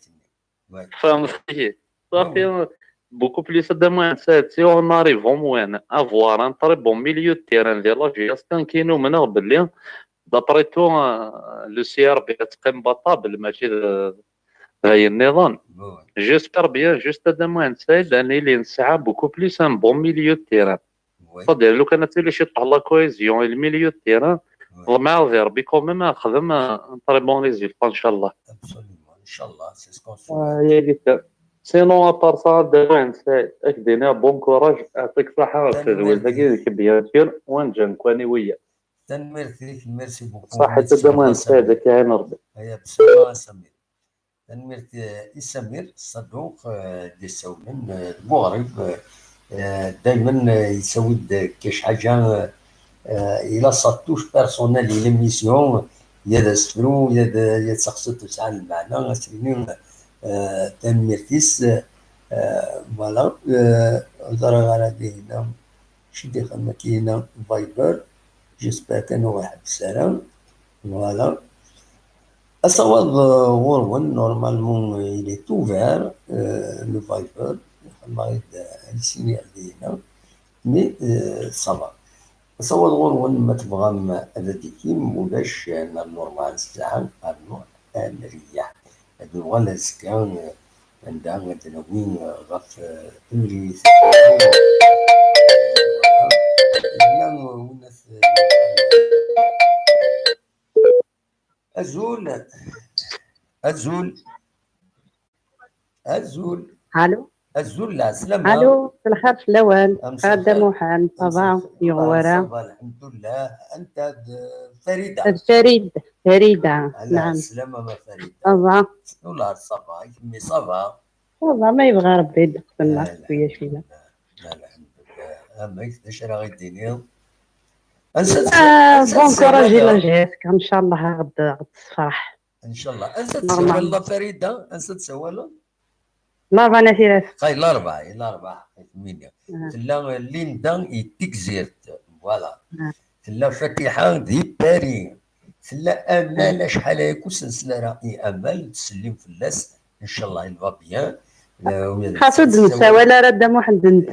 فهمتي صافي بوكو بليس دما سي اون اريفون وين افوار ان طري بون ميليو تيران ديال لا جياس كان كاينو من قبل دابري تو لو سي ار بي تقيم بطابل ماشي هاي النظام جيسبر بيان جوست دما نسايد اني لي نسعى بوكو بليس ان بون ميليو تيران صدير لو كانت لي شي طلع كويزيون الميليو تيران مع ربي كوميم نخدم طري بون ريزولتا ان شاء الله
ان شاء الله سي سكون
هي ديك سينو ابار صا دوين سي اكدينا بون كوراج يعطيك الصحه السيد كيف بيان سير وين جا نكوني ويا
تنميرتي ميرسي بوكو
صحه دوين سي كاين ربي
هيا بسلامه سمير تنميرتي سمير الصدوق دي سومن المغرب دائما يسوي كاش حاجه الى ساتوش بيرسونيل الى ميسيون يا سفرو يا تسقسط تاع المعنى سيني تنميرتيس فوالا هضر على هنا شي ديال كاينه فايبر جيسبر كانوا واحد السلام فوالا الصواب غورون نورمالمون il est ouvert le Viber ما يسيني علينا مي صافا الصواب غورون ما تبغى هذا مولاش نورمال الساعه نورمال نريح هادو غالا سكان عندها متنوين غف تمريس وناس أزول
الو
أزول لا سلامة.
الو الخير في الاول خادم محمد صباح يغورا
الحمد لله. انت فريده
فريده نعم
سلامة ما فريده
صباح
والله صباح يمي صباح
والله ما يبغى ربي يدخلنا شويه شويه.
لا الحمد لله. اما ايش راه غيديني
بون كوراجي لاجيسك ان شاء الله غد تفرح
ان شاء الله. انسى تسوى الله فريده انسى تسوى له
لا بنا سيرات
خاي الاربعه ثمانيه تلا ليندا يتكزيرت فوالا تلا فاتحه دي باري تلا امال شحال هاكو سلسله راهي امال تسلم في اللاس ان شاء الله يلفا بيان
خاصو نسى ولا رد محمد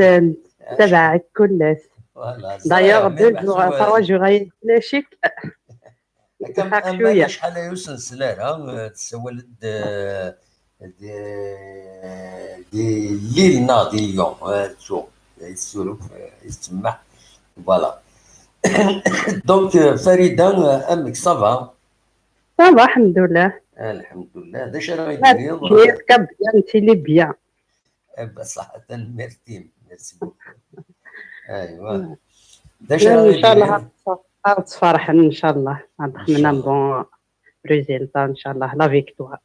تبعك كلش دايوغ توا جو غاي فلاشيك
كم امال شحال هاكو سلسله راه تسوى دي ليل ناضي يوم شوف يسولف يسمح فوالا. دونك فريده امك صافا
الحمد لله
الحمد لله. داش راه يدير
كب انت لي بيان
بصحة ميرتي بوكو. ايوا داش
راه ان شاء الله غتفرح ان شاء الله غندخلنا بون ريزلتا ان شاء الله لا فيكتوار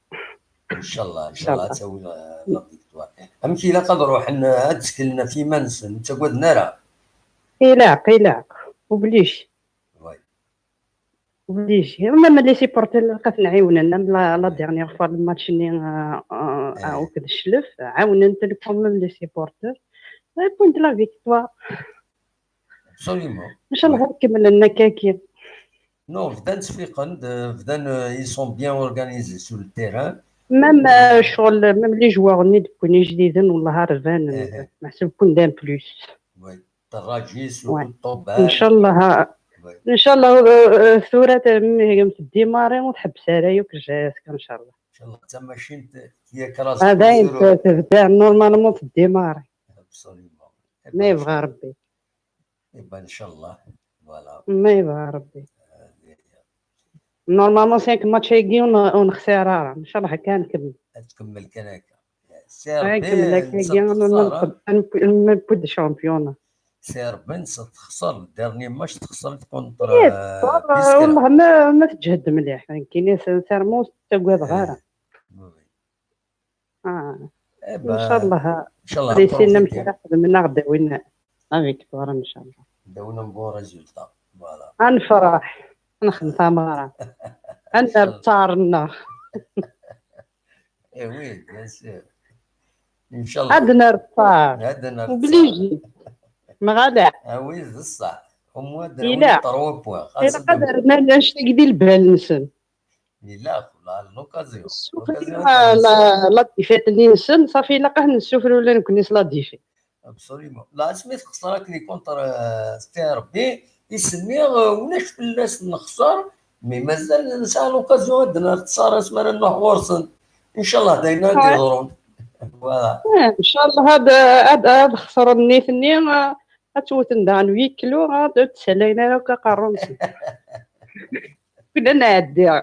ان شاء الله تسوي لا فيكتوار. امشي الا قدروا حنا تسكننا في منس انت قدنا راه
قيلاق وبليش ما لي سيبورتير لقات نعاوننا لا ديرنيير فوا الماتش او كذا الشلف عاونا انت لكم لي سيبورتير بوينت لا فيكتوار
ابسوليومون
ان شاء الله نكمل لنا كاكين
نو بدان تفيقن بدان اي سون بيان اورغانيزي سور التيران
ميم شغل ميم لي جوار ني كوني جديدين والله هارفان محسب كون دان بلوس
وي الراجيس والطوبال
ان شاء الله ثورة تديماري وتحبس عليا وكجاسك ان شاء الله
تما شي هي كراس
هذا تبدا نورمالمون تديماري
ابسوليومون
ما يبغى ربي
يبقى ان شاء الله فوالا
ما يبغى ربي نورمالمون 5 ماتش يجي ونخسر ان شاء الله هكا نكمل
كان هكا
نكمل هكا يجي نبود شامبيون
سير بنس تخسر ديرني ماتش تخسر كونتر
والله ما تجهد مليح كاين سيرمون تقعد غير ان شاء الله ريسينا متاخذ منا غدا وين فيكتوار ان شاء الله
داونا بون ريزولتا فوالا
نفرح نخدم ثمره انا بطارنا
وي بيان سور ان شاء الله
عندنا رطار وبليجي مغالع
وي بصح هما
داروا
3 بوان
الا قدرنا نشتاق ديال البال نسن
لا لوكازيون
لا ديفيت اللي نسن صافي لقاه نسوفر ولا نكونيس لا ديفي
ابسوليومون لا سميت خسرك لي كونتر ستي ربي يسمي وناش في الناس نخسر مي مازال نسى لوكازيون عندنا اختصار اسمها نروح ورسن ان شاء الله دايما نديرون فوالا
ان شاء الله هذا خسر النيثني غتوت ندان ويكلو غاد تسالينا هكا قارون كنا نعدي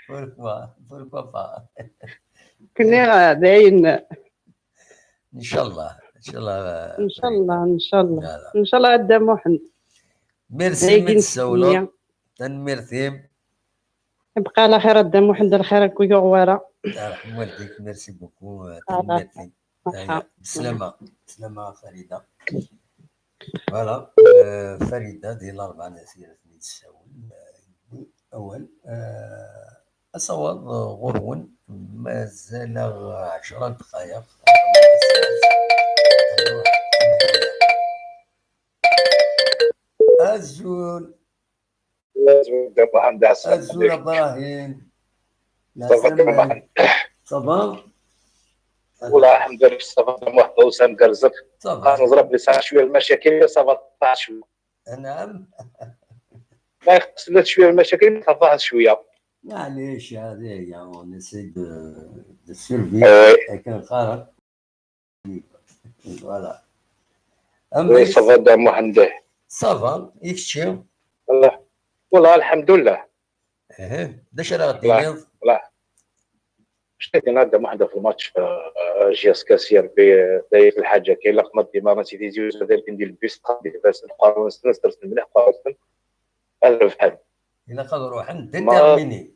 بوركوا با
كنا داين
ان شاء الله
ان شاء الله عدا محمد
ميرسي من السولو تنميرتي
يبقى على خير عدا محمد الخير كوي غواره
يرحم والديك ميرسي بوكو تنميرتي بسلامة بسلامة فريدة. فوالا فريدة ديال 4 أسئلة نتساول. أول الصواب غرو مازال 10 دقائق. الزول الزول ابراهيم صباح
والله الحمد لله صافا واحد وسام كرزك خاص نضرب لي ساعه شويه المشاكل صافا طاح شويه.
نعم
ما يخص شويه المشاكل طاح شويه
معليش هذه هي اون سي دو سيرفي كان خارق فوالا.
اما صافا دام واحد
صافا يكشي
والله الحمد لله.
داش راه دير
والله شتي نادم واحده في الماتش جياس كاسير بدايه الحاجه كاين لا قمت ديما ما تيدي زوج ديال ندير البيس قادي باش نبقى نسترس مليح قاصن هذا بحال
الا قدر روح ديتيرميني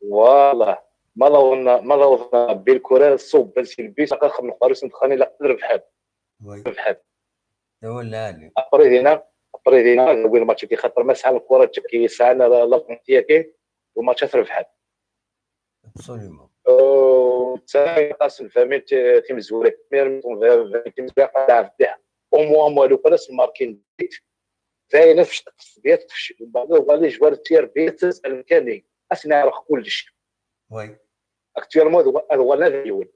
والله ما لو بالكره صوب باش البيس كنخدم نقارس ندخلني لا قدر بحال
ولا علي
ابري دينا هو الماتش كي خاطر ما ساعه الكره تشكي ساعه لا فونتيا كاين والماتش تربحال
ابسوليومون
تاع قاسم فهمت تيم زوري تيم زوري قاعد فيها او موا والو كلاس الماركين زاينه في الصبيات بعد غادي جوار التربيه تسال كامل اسنا نعرف كلشي
وي
اكتوالمون هذا هو الجيول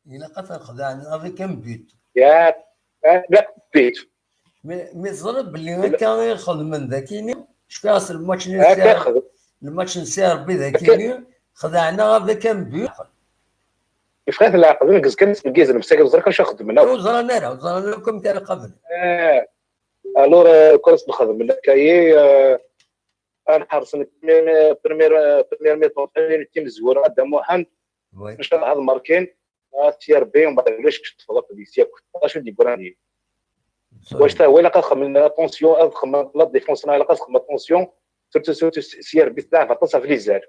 الى قتل خدعنا افيك ان بيت
يا لا بيت
مي ظن بلي كان ياخذ من ذاكيني شكاس الماتش نسير بذاكيني خدعنا افيك ان بيت
يفخاف العقل نقص كان الكيز مساكن وزرا كنشاخذ منها
وزرا لكم تاع قبل
الور كورس نخدم منها كاي نحرص بريمير ميطون تيم زوره قدام واحد ان شاء الله هذا الماركين تيار بي ومن بعد علاش كنت تفضل في سياك اش ندير براني واش تا هو الا كنخمم اتونسيون خمم لا ديفونس الا كنخمم اتونسيون سورتو سيار بي تاع فاطس في ليزار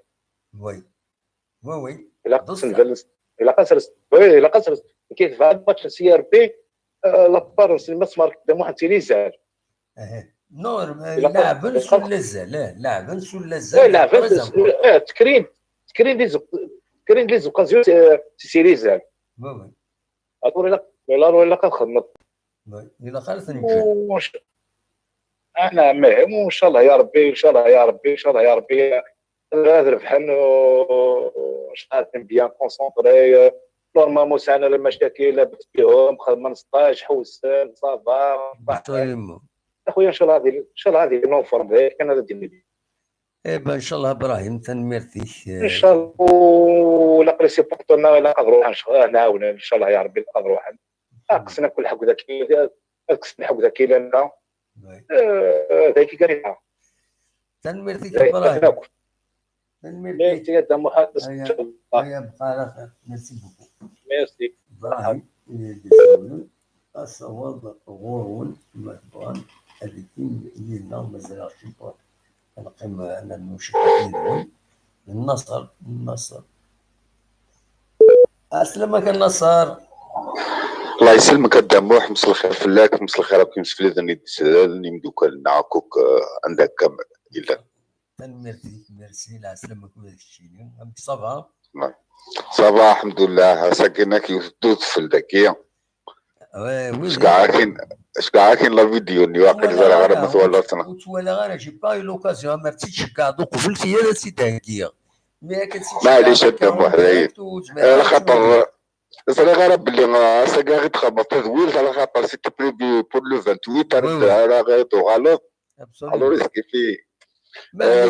وي
الا قصن الا قصر كيف في هذا الماتش سيار بي لابارنس المسمار قدام واحد تيليزار
نور لاعب سو لزال لاعب سو لزال
لاعب تكرين لي زوكازيون سيريزال
وي
ولا كنخدم
الا خالص نجي
انا مهم وان شاء الله يا ربي ان شاء الله يا ربي ان شاء الله يا ربي هذا ربحان شحال بيان كونسونطري نورمالمون ساعنا المشاكل لاباس بهم خدمه نسطاج حوسان صافا اخويا ان شاء الله هذه نوفر كان هذا ديالي
ايبا ان شاء الله ابراهيم تنميرتي
ان شاء الله ولا قري سيبورتونا الا قدروا نعاون ان شاء الله يا ربي قدروا قسنا كل حق ذاك قسنا حق ذاك لنا ذاك كان
تنميرتي ابراهيم
ميرسي يا محدث
هيا بقى على خير ميرسي بوكو
ميرسي
ابراهيم الصواب غور مدبان التي لنا مازال شيبور نقيم انا المشاهدين النصر اسلمك النصر
الله يسلمك الدموح مسا الخير فلاك مسا الخير كيم سفليد ني مدوك نعاكوك عندك كم الا
ميرسي لا سلامك وداك الشيء صافا
صافا الحمد لله ساكنك يدوت في الذكيه شكاع كاين لا فيديو اللي واقع زرا غير مثولا سنه
وتوالا غير جي با لوكازيون ما رتيش كاع دوك قبل في هذا السيدانكيه ما كنتسيش
معليش الدموح على خاطر زرا غير باللي ساكا غير تخبط تدوير على خاطر سي بريفي بور لو 28 على غير دوغالو الو ريسكي فيه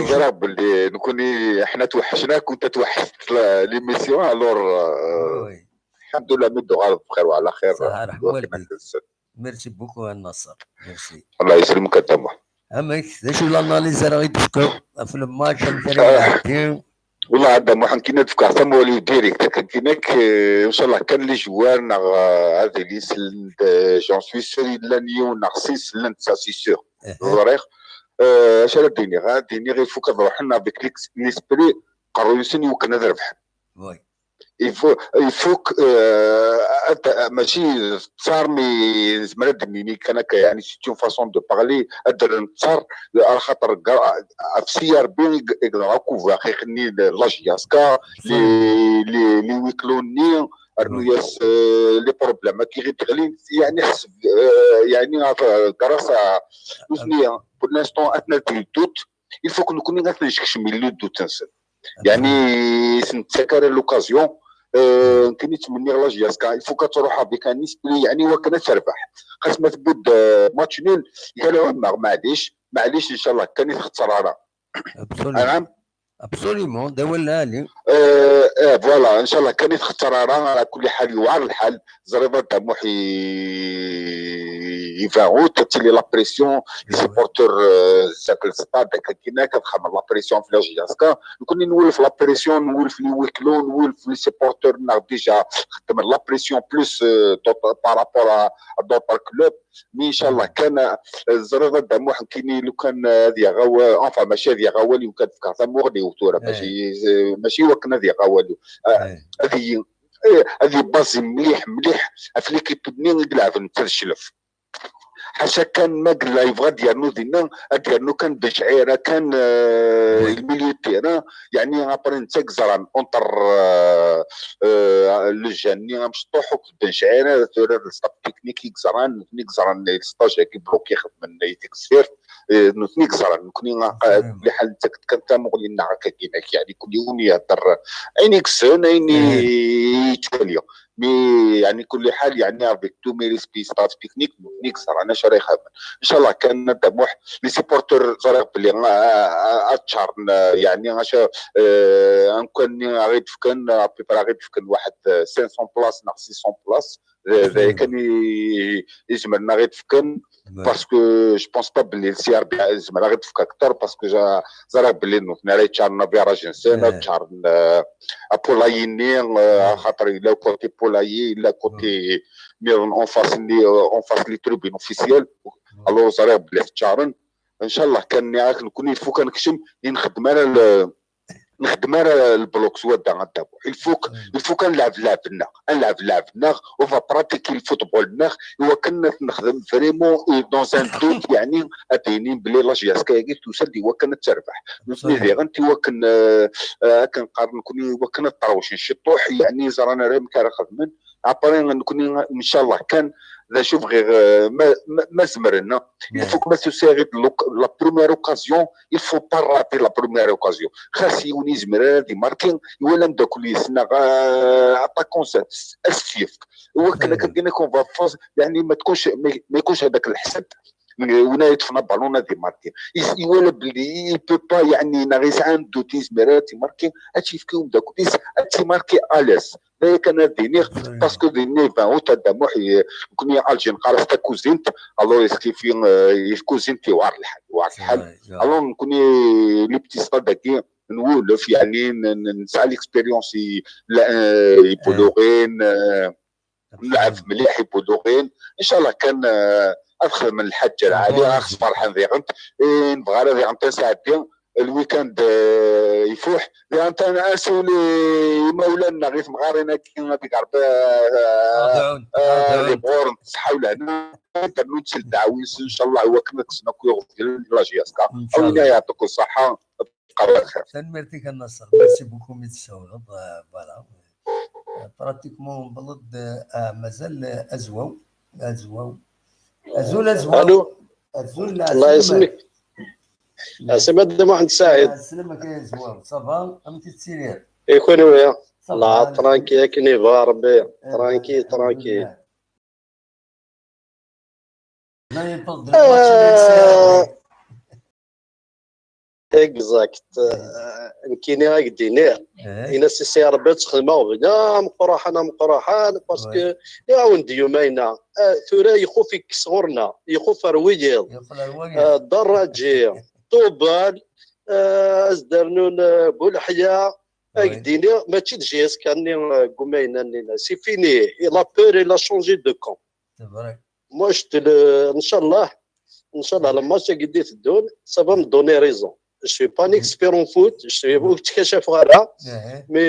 زرا باللي نكوني حنا توحشناك وانت توحشت ليميسيون الور الحمد لله مدو غالب بخير وعلى خير
ميرسي بوكو النصر ميرسي
الله يسلمك الدموح
اما شو الاناليز راه يدفكوا في الماتش مثلا
والله الدموح كينا تفكر حتى مولي ديريكت كيناك ان شاء الله كان لي جوار ناغ هذه لي سل جون سوي سوري لانيو ناغ سيس لانت سا سي سور زريخ اش ديني غاديني غير فوق نروح لنا بك ليسبري قرروا يسني وكنا نربح
وي
يفوك ماشي تصار مي زعما دميني كان يعني سيتون فاسون دو بارلي ادر نتصار على خاطر في سي ار بي يقدر كوفا خيخني لاجياسكا لي ويكلوني ارنوياس لي بروبليم كي غير تغلي يعني حسب يعني كراسه نسميها بور لانستون اثنا الدوت يفوك نكون غير نشكش من لو دوت تنسى يعني سنتسكر لوكازيون كني تمني لا جياسكا يفوك تروح بك نسبي يعني وكنا تربح خاص ما تبود ماتش نيل قالوا معليش ان شاء الله كان يخسر راه نعم
ابسوليمون دا ولا لي
فوالا ان شاء الله كان يتختار راه على كل حال يوعر الحال زريبه طموح يفاعو تتلي لا بريسيون لي سيبورتور ساك السطاد كينا كتخمر لا بريسيون في لاجياسكا نكون نولف لا بريسيون نولف لي ويكلو نولف لي سيبورتور ناخذ ديجا خدم لا بريسيون بلوس بارابور دوطر كلوب مي ان شاء الله كان الزريبه طموح كيني لو كان هذه غوا انفا ماشي هذه غوا اللي كانت في كارتامور دي وتورا ماشي وكنا هذه غوا هذه باز مليح في ليكيب بنين يلعب نتا الشلف حاشا كان ما قال يبغى ديالو ديالو كان بشعيره كان الميليو تيران يعني ابري نتا كزران اونتر لو جاني مشطوح بن شعيره ثورة الستاب تكنيكي كزران الستاج كي بلوكي خدم يتكسير نثني كزران نكوني بحال انت كنت مغلي نعاك كيناك يعني كل يوم يهضر عيني كسون عيني توليو مي يعني كل حال يعني افيك تو ميري سبي ستاف تكنيك نيك صار انا شري خدمه ان شاء الله كان طموح لي سيبورتور زرق بلي اتشار يعني اش كان غير كان بريبار غير كان واحد 500 بلاص ناق 600 بلاص كان يجمعنا غير كان باسكو جو بونس با بلي السي ار بي زعما غير تفك اكثر باسكو زرق بلي ناري تشارنا فيرا جنسنا تشارنا ابولايني خاطر الا كوتي بولايي الا كوتي اون فاس لي تروبين اوفيسيال الو زرق بلي تشارن ان شاء الله كان ياك نكون يفو كنكشم نخدم على البلوك سواد غادابو الفوك نلعب لعبنا وفا براتيكي الفوتبول ناخ وكنا نخدم فريمون دون ان دوت يعني اتينين بلي لاجياسكا كي توصل دي وكنا تربح نسمي انت وكن كنقارن نكون وكنا طروش نشطوح يعني زرانا راه مكار خدمن ابري نكون ان شاء الله كان لا شوف غير ما زمرنا الفوك ما تسيغي لا بروميير اوكازيون الفو با راتي لا بروميير اوكازيون خاص يوني زمرنا دي ماركين ولا نداك لي سنا اتاكون اسفيف هو كنا كدينا كون فاز يعني ما يكونش هذاك الحسد ونا يدفنا بالون دي ماركين يولى بلي بو با يعني ناغيس عنده تيزمرات ماركين هادشي فيهم داك هادشي ماركي اليس لا كان دينيغ باسكو دينيغ فاو تدمح كوني الجين قال ستا كوزينت الو اسكي في كوزينتي وعر الحال الو نكوني لي بتي ستاداكي نولف يعني نسعى ليكسبيريونس يبولوغين نلعب مليح يبولوغين ان شاء الله كان ادخل من الحاجه العاليه راخص فرحان ذيغنت نبغى راه ذيغنت ساعتين الويكاند يفوح انت انا اسولي مولانا غير مغارينا كيما بيك عربي لي بور نصحاو لهنا درنا نتسل دعويس ان شاء الله هو كما كسنا كيغ ديال لاجياسكا الله يعطيكم الصحه بقاو بخير
سلمرتك النصر ميرسي بوكو ميتساو فوالا براتيكمون بلد مازال ازواو
الله يسلمك سمعت واحد سعيد
سلامك يا زواو صافا امتي تسيرير
يكون ويا لا ترانكي كني فا ربي ترانكي
ما يفضل الماتش
اكزاكت كيني هاك دينير انا سي ربي تخدموا بنا مقروحان باسكو يعاود يومينا ثورا يخوف يكسغرنا يخوف رويجيل دراجي طوبان ازدرنون بولحيا هاك دينير ماشي دجيس كاني قمينا سي فيني لا بور لا شونجي دو كون موش ان شاء الله لما قديت الدون سافا مدوني ريزون je suis pas un expert en foot, je suis مكتشف غيرها مي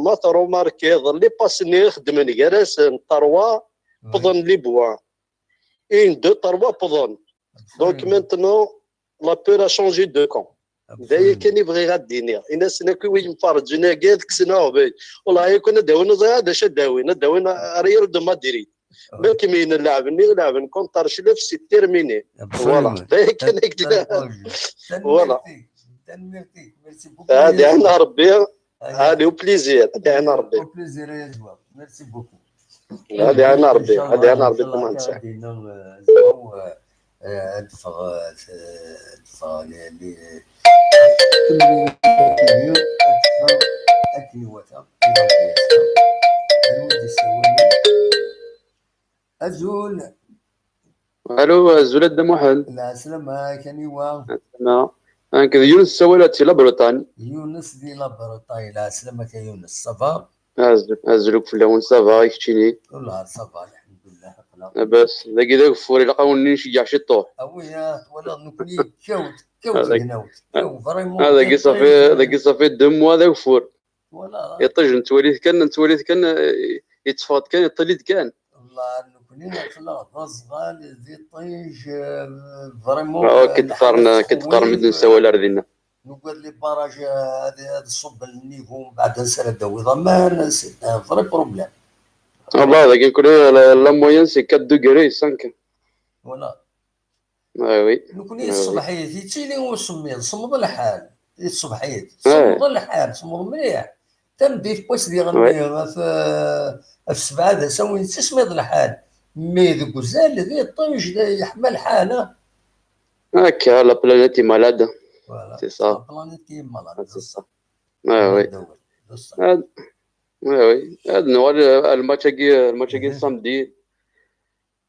ما تروماركي اللي باسني خدمني جالس طروا بضن لي بوا ان دو طروا بضن دونك مانتنو لا بور ا شونجي دو كون دايا كان يبغي غاديني الناس انا كي مفرجنا قال كسنا والله كنا داوينا هذا شا داوينا ريال دو مدريد ما كيمين نلعب كونتر شلف سي تيرميني فوالا دايا كان هكذا فوالا هادي عنا ربي هادي بليزير هادي عنا ربي
بليزير يا زواب ميرسي بوكو
هادي عنا ربي كما نسى
ادفع أزول
الو دموحن
لا سلامة كان يوا
سلامة هكذا يونس سوالاتي لابروتاني
يونس دي لابروتاني لا سلامة يونس صافا
ازلوك في اللون صافا يكتشيني
والله صافا الحمد لله
بس ذاك فوري لقاوني نشجع شي طوح
اويا ولا نكوني كوت هناوت فريمون
هذاك صافي 2 موا ذاك فور
ولا
يطيج نتوليت كان يتصفات كان يطليت كان
والله نكوني نخلق غصغال زي طيج فريمون
كتقارن مدن سوالار ديالنا
نقول لي باراج هذا الصب النيفو بعد نسال دوي ضمان فري بروبليم
والله هذا كيكون لا موين سي 4 دوغري 5
ولا
وي
نكوني الصباحيه تيلي وسمي صمد الحال الصباحيه صمد الحال صمد مليح تنبي في بويس ديال غنمي في 7 هذا سوي تسميض الحال مي ذوك الزال ذي الطنج يحمل حاله
هكا لا بلانيتي مالاد سي صا
لا بلانيتي مالاد
سي صا وي وي هذا نوال الماتش كي سامدي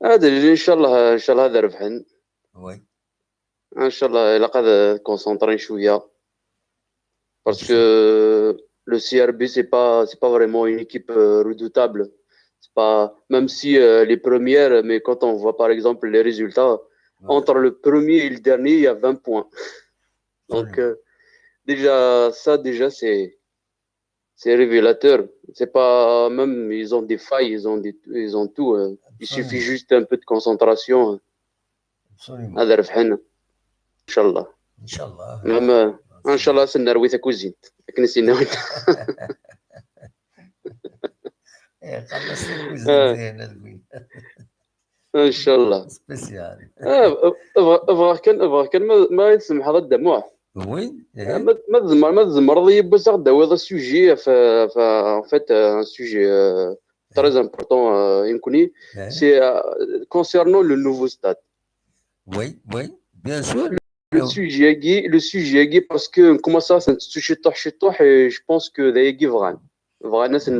هذا ان شاء الله هذا ربحن
وي
ان شاء الله الا قاد كونسونطرين شويه باسكو le CRB c'est pas vraiment une équipe redoutable. C'est pas même si les premières, mais quand on voit par exemple les résultats entre le premier et le dernier, il y a 20 points. Donc déjà c'est révélateur. C'est pas même ils ont des failles, ils ont tout. Il suffit juste un peu de concentration. هذا ربحنا ان شاء الله.
ان شاء الله.
même ان شاء الله سنروي كوزينت لكن نسينا
خلصت الكوزين زين
ان شاء الله
سبيسيال
ابغى كان ما يسمح هذا الدموع
وين
ما تزمر يبوس غدا هذا السوجي en fait un sujet très important يمكنني c'est concernant le nouveau stade.
Oui, bien sûr.
Le sujet parce que comment ça c'est et je pense que d'ailleurs vraiment c'est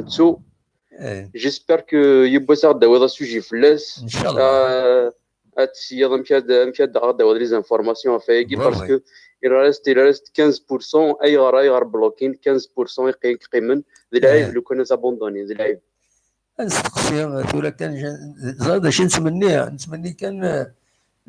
j'espère que يبوسا دا هذا السوجي فلاس
ان شاء الله
هادشي مشاد غدا لي زانفورماسيون فايكي باسكو il reste 15% اي غير بلوكين 15% يقيمن ذي العيب لو كنا زابوندوني ذي العيب
نستقسي ثورة كان زاد اش نتمني كان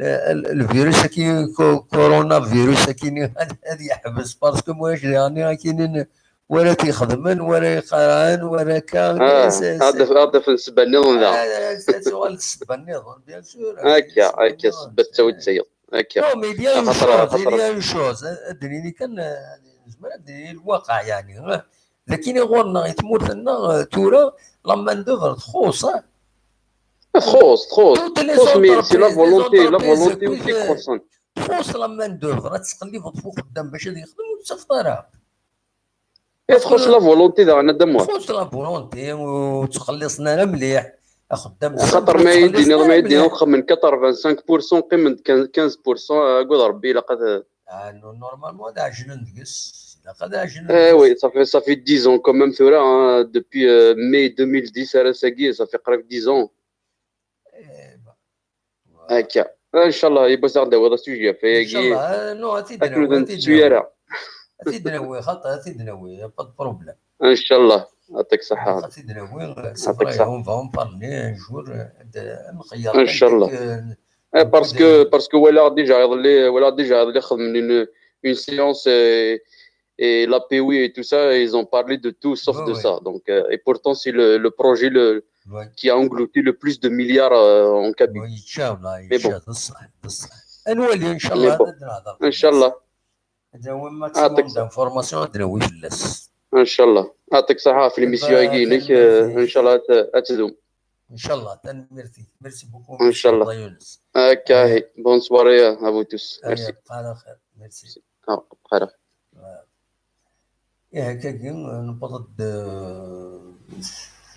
الفيروس كي كورونا فيروس كي هذه يحبس باسكو واش يعني كاينين ولا تيخدمن ولا يقران ولا كان
هذا في السبع النظام
ذا سؤال السبع النظام بيان سور
هكا سبت تسوي تسير هكا
مي ديال شوز ادريني كان زعما الواقع يعني لكن غورنا يتموت لنا تورا لما ندور تخوص
تخوص مي سي لا فولونتي وتي كروسون
تخوص لما ندور تسقلي فوق قدام باش يخدم وتصفطرها
تخش لا فولونتي تاعنا دموع
تخش لا فولونتي وتخلصنا انا مليح خدام
خاطر ما يديني واخا من 85% قيمه 15% قول ربي الا قد
نورمالمون دا عجن نقص لقد عجن
وي صافي 10 ans quand même ثورا depuis mai 2010 على ساكي صافي قريب 10 ans هكا ان شاء الله يبقى غدا هذا السوجي فيكي
ان شاء الله نو تيدناوي خاطر تيدناوي با بروبليم
ان شاء الله يعطيك الصحه
تيدناوي صافي اون بارلي ان جور نخير
ان شاء الله باسكو ولا ديجا يضلي خدم une séance et la POI et tout ça, ils ont parlé de tout sauf de ça. Donc, et pourtant, c'est le projet qui a englouti le plus de milliards en Kabylie. Mais bon. Mais bon, Inch'Allah. Inch'Allah. يعطيك الصحة في l'émission هيك إن شاء الله تدوم.
ان شاء الله ميرسي بوكو
ان شاء الله
يونس
هكا بون سواري ا vous tous ميرسي
على خير ميرسي
بخير
هكا نبض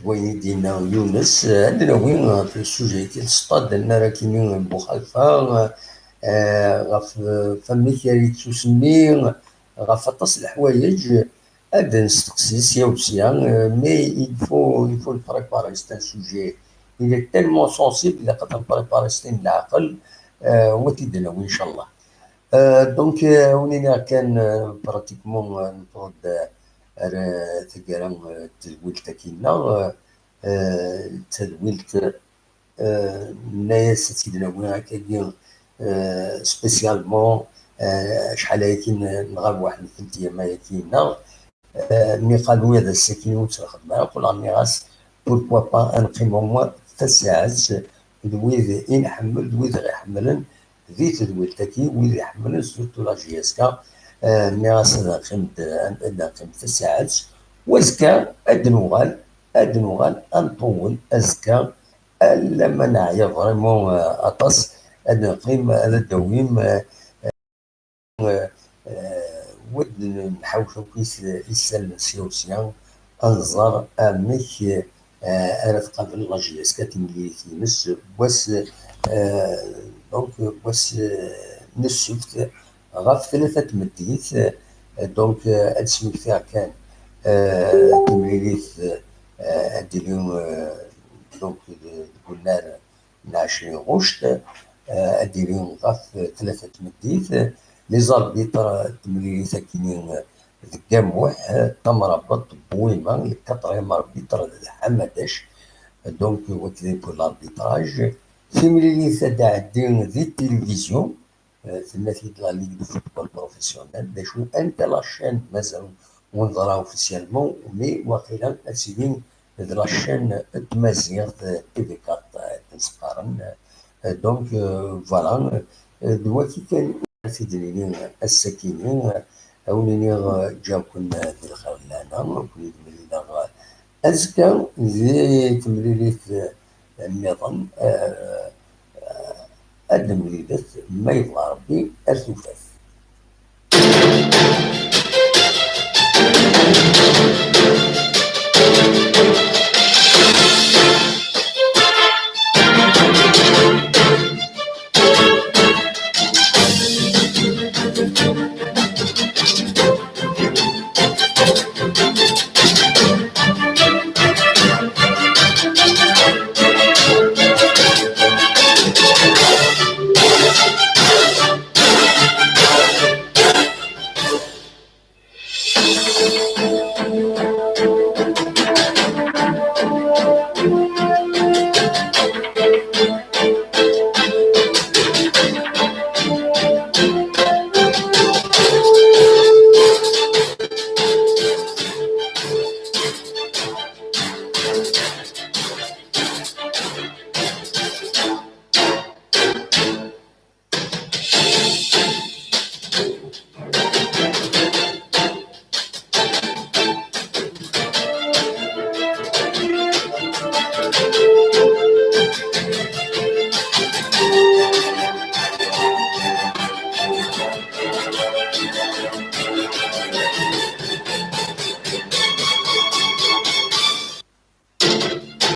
وين دينا يونس عندنا وين في السوجي ديال السطاد عندنا راه كاينين مخالفه غاف فمي كاريت تسمي غاف تصل الحوايج هذا نستقسي سيا وسيا مي il faut le préparer c'est un sujet il est tellement sensible اللي قد نبريباري ستين العقل وتيدنا وان شاء الله دونك ونينا كان براتيكمون نفرض تقرا التدويل تاكينا التدويل الناس تيدنا وين هكا سبيسيالمون شحال هاكي نغاب واحد الثلثيه ما ياكينا مي قالوا هذا الساكن وتخدم نقول راني غاس بوركوا با نقيمو موان 3 ساعات دويد ينحمل دويد غيحملن ذي تدويل تاكي ويد يحملن سورتو لا جي اس كا مي غاس نقيم 3 ساعات وازكا ادنوغال نطول ازكا لما نعيا فريمون اطاس نقيم هذا الدويم ود نحوشو كيس يسال سيوسيان انظر امك انا تقابل لا جي اس كاتملي تيمس واس دونك واس نسفت غاف 3 مديت دونك اسمي فيها كان تمليليت هادي اليوم دونك قلنا 20 غشت هادي اليوم غاف 3 مديت لي زاربيتر تمليليت كاينين القموح تمربط بويما الكاتريم اربيتر حمداش دونك وكذا بور لاربيتراج في مليليت تاع الدين ذي التلفزيون ثم في لا ليغ دو فوتبول بروفيسيونيل باش انت لاشين مازال ونظرا اوفيسيالمون مي واقيلا اسيدين لاشين تمازيغ تي في 4 تنسقارن دونك فوالا دلوقتي كان في دليلين الساكنين أوليني جاو كنا في الخير لنا وكنا تملينا أزكى زي تمليليت النظام المليلات ما يبغى ربي أرثوفاف